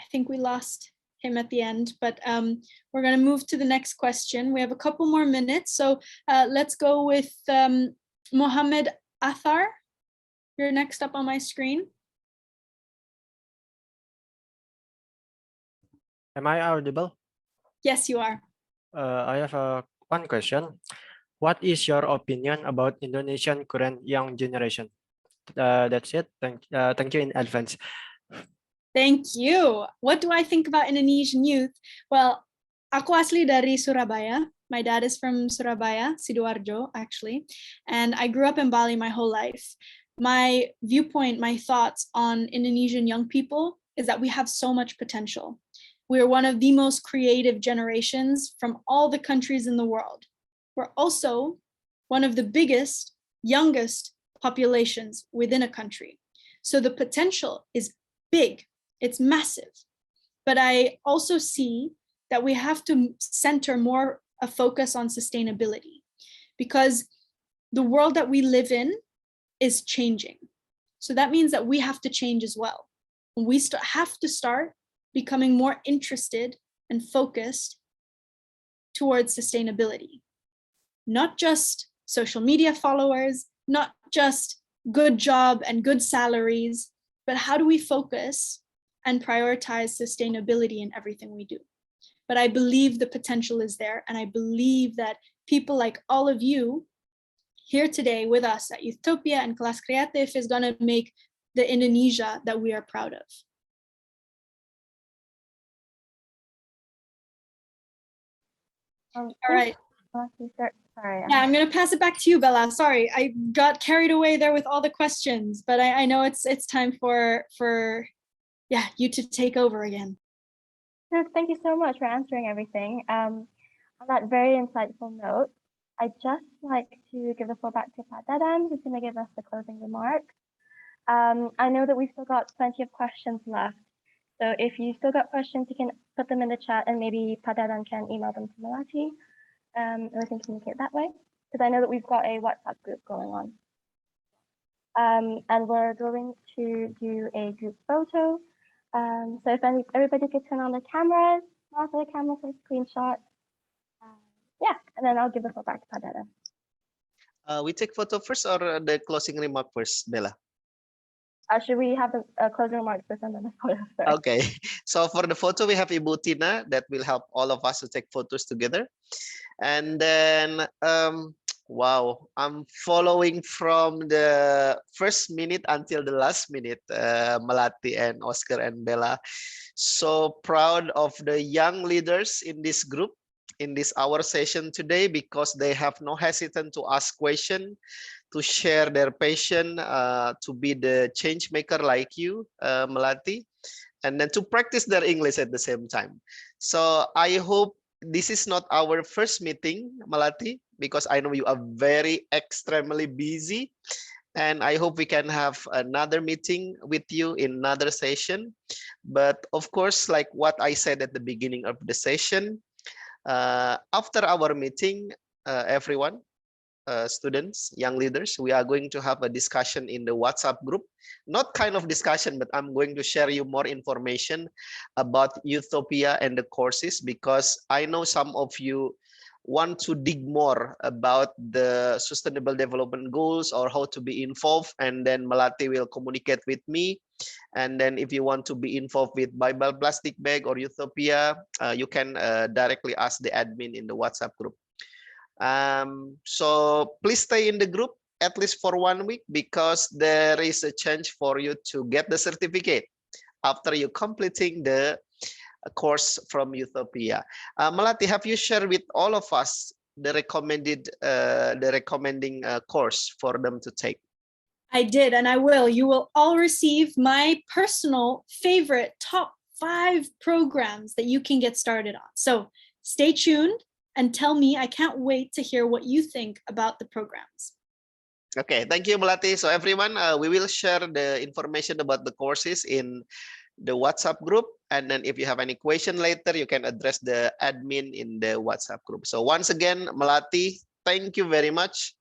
Speaker 3: I think we lost him at the end, but we're going to move to the next question. We have a couple more minutes, so let's go with Mohammed Athar. You're next up on my screen.
Speaker 20: Am I audible?
Speaker 3: Yes, you are.
Speaker 20: I have one question. What is your opinion about Indonesian current young generation? That's it. Thank you in advance.
Speaker 3: Thank you. What do I think about Indonesian youth? Well, aku asli dari Surabaya. My dad is from Surabaya, Sidoarjo, actually. And I grew up in Bali my whole life. My viewpoint, my thoughts on Indonesian young people is that we have so much potential. We are one of the most creative generations from all the countries in the world. We're also one of the biggest, youngest populations within a country. So the potential is big, it's massive. But I also see that we have to center more a focus on sustainability, because the world that we live in is changing. So that means that we have to change as well. We have to start becoming more interested and focused towards sustainability. Not just social media followers, not just good job and good salaries, but how do we focus and prioritize sustainability in everything we do? But I believe the potential is there, and I believe that people like all of you here today with us at Youthtopia and Kelas Kreatif is going to make the Indonesia that we are proud of.
Speaker 1: All
Speaker 3: right.
Speaker 1: Sorry.
Speaker 3: Yeah, I'm going to pass it back to you, Bella. Sorry, I got carried away there with all the questions, but I know it's time for you to take over again.
Speaker 1: No, thank you so much for answering everything. On that very insightful note, I'd just like to give the floor back to Pat Dadan, who's going to give us the closing remarks. I know that we've still got plenty of questions left. So if you still got questions, you can put them in the chat and maybe Pat Dadan can email them to Melati. And we can communicate that way, because I know that we've got a WhatsApp group going on. And we're going to do a group photo. So if everybody could turn on their cameras, off the camera for a screenshot. Yeah, and then I'll give the floor back to Pat Dadan.
Speaker 2: We take photo first or the closing remark first, Bella?
Speaker 1: Should we have the closing remarks first and then the photo first?
Speaker 2: Okay, so for the photo, we have Ibu Tina that will help all of us to take photos together. And then, wow, I'm following from the first minute until the last minute, Melati and Oscar and Bella. So proud of the young leaders in this group, in this hour session today, because they have no hesitant to ask questions, to share their passion, to be the change maker like you, Melati, and then to practice their English at the same time. So I hope this is not our first meeting, Melati, because I know you are very extremely busy. And I hope we can have another meeting with you in another session. But of course, like what I said at the beginning of the session, after our meeting, everyone, students, young leaders, we are going to have a discussion in the WhatsApp group. Not kind of discussion, but I'm going to share you more information about Youthtopia and the courses, because I know some of you want to dig more about the sustainable development goals or how to be involved, and then Melati will communicate with me. And then if you want to be involved with Bible Plastic Bag or Youthtopia, you can directly ask the admin in the WhatsApp group. So please stay in the group at least for 1 week, because there is a chance for you to get the certificate after you completing the course from Youthtopia. Melati, have you shared with all of us the recommending course for them to take?
Speaker 3: I did, and I will. You will all receive my personal favorite top 5 programs that you can get started on. So stay tuned and tell me. I can't wait to hear what you think about the programs.
Speaker 2: Okay, thank you, Melati. So everyone, we will share the information about the courses in the WhatsApp group. And then if you have any question later, you can address the admin in the WhatsApp group. So once again, Melati, thank you very much.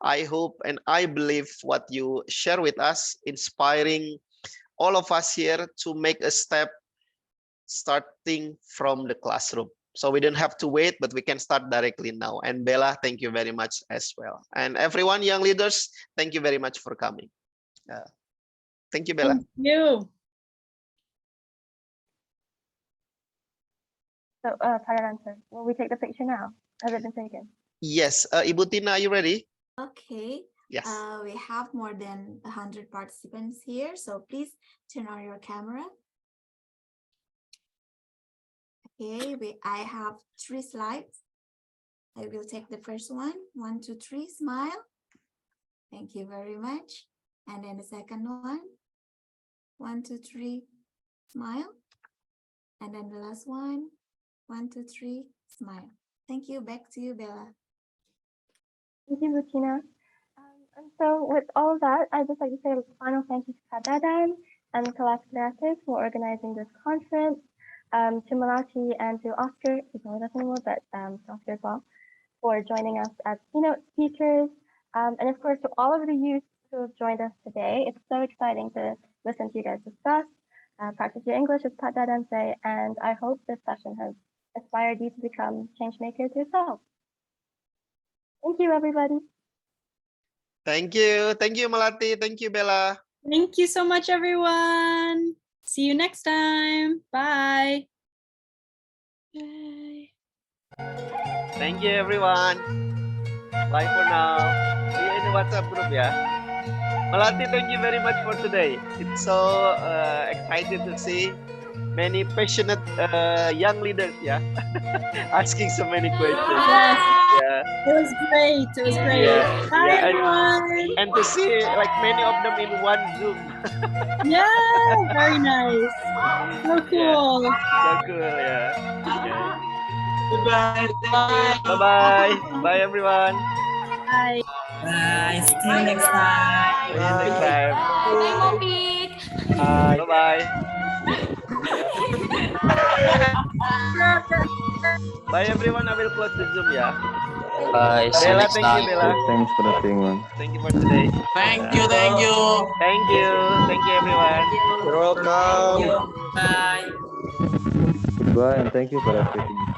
Speaker 2: I hope and I believe what you share with us, inspiring all of us here to make a step starting from the classroom. So we don't have to wait, but we can start directly now. And Bella, thank you very much as well. And everyone, young leaders, thank you very much for coming. Thank you, Bella.
Speaker 3: Thank you.
Speaker 1: So, final answer. Will we take the picture now? Has it been taken?
Speaker 2: Yes, Ibu Tina, are you ready?
Speaker 21: Okay.
Speaker 2: Yes.
Speaker 21: We have more than 100 participants here, so please turn on your camera. Okay, I have 3 slides. I will take the first one. 1, 2, 3, smile. Thank you very much. And then the second one. 1, 2, 3, smile. And then the last one. 1, 2, 3, smile. Thank you. Back to you, Bella.
Speaker 1: Thank you, Bettina. And so with all of that, I'd just like to say a final thank you to Kak Dadan and Kelas Kreatif for organizing this conference, to Melati and to Oscar, who's not with us anymore, but to Oscar as well, for joining us as keynote speakers. And of course, to all of the youth who have joined us today. It's so exciting to listen to you guys discuss, practice your English, as Kak Dadan say, and I hope this session has inspired you to become change makers yourself. Thank you, everybody.
Speaker 2: Thank you. Thank you, Melati. Thank you, Bella.
Speaker 3: Thank you so much, everyone. See you next time. Bye. Bye.
Speaker 2: Thank you, everyone. Bye for now. See you in the WhatsApp group, yeah. Melati, thank you very much for today. It's so excited to see many passionate young leaders, yeah, asking so many questions.
Speaker 3: Yes.
Speaker 2: Yeah.
Speaker 3: It was great. It was great.
Speaker 2: Yeah,
Speaker 3: Bye,
Speaker 2: yeah,
Speaker 3: everyone.
Speaker 2: and to see like many of them in one Zoom.
Speaker 3: Yeah, very nice. So cool.
Speaker 2: So cool, yeah. Okay.
Speaker 16: Goodbye.
Speaker 2: Bye bye. Bye everyone.
Speaker 3: Bye.
Speaker 16: Bye. See you next time.
Speaker 2: See you next time.
Speaker 14: Bye, Mopik.
Speaker 2: Bye bye. Bye everyone. I will close the Zoom, yeah.
Speaker 22: Bye. See you
Speaker 2: Bella,
Speaker 22: next
Speaker 2: thank
Speaker 22: time.
Speaker 2: you, Bella.
Speaker 22: Thanks for the thing, man.
Speaker 2: Thank you for today.
Speaker 16: Thank you. Thank you.
Speaker 2: Thank you. Thank you everyone.
Speaker 22: You're welcome.
Speaker 16: Bye.
Speaker 22: Goodbye and thank you for everything.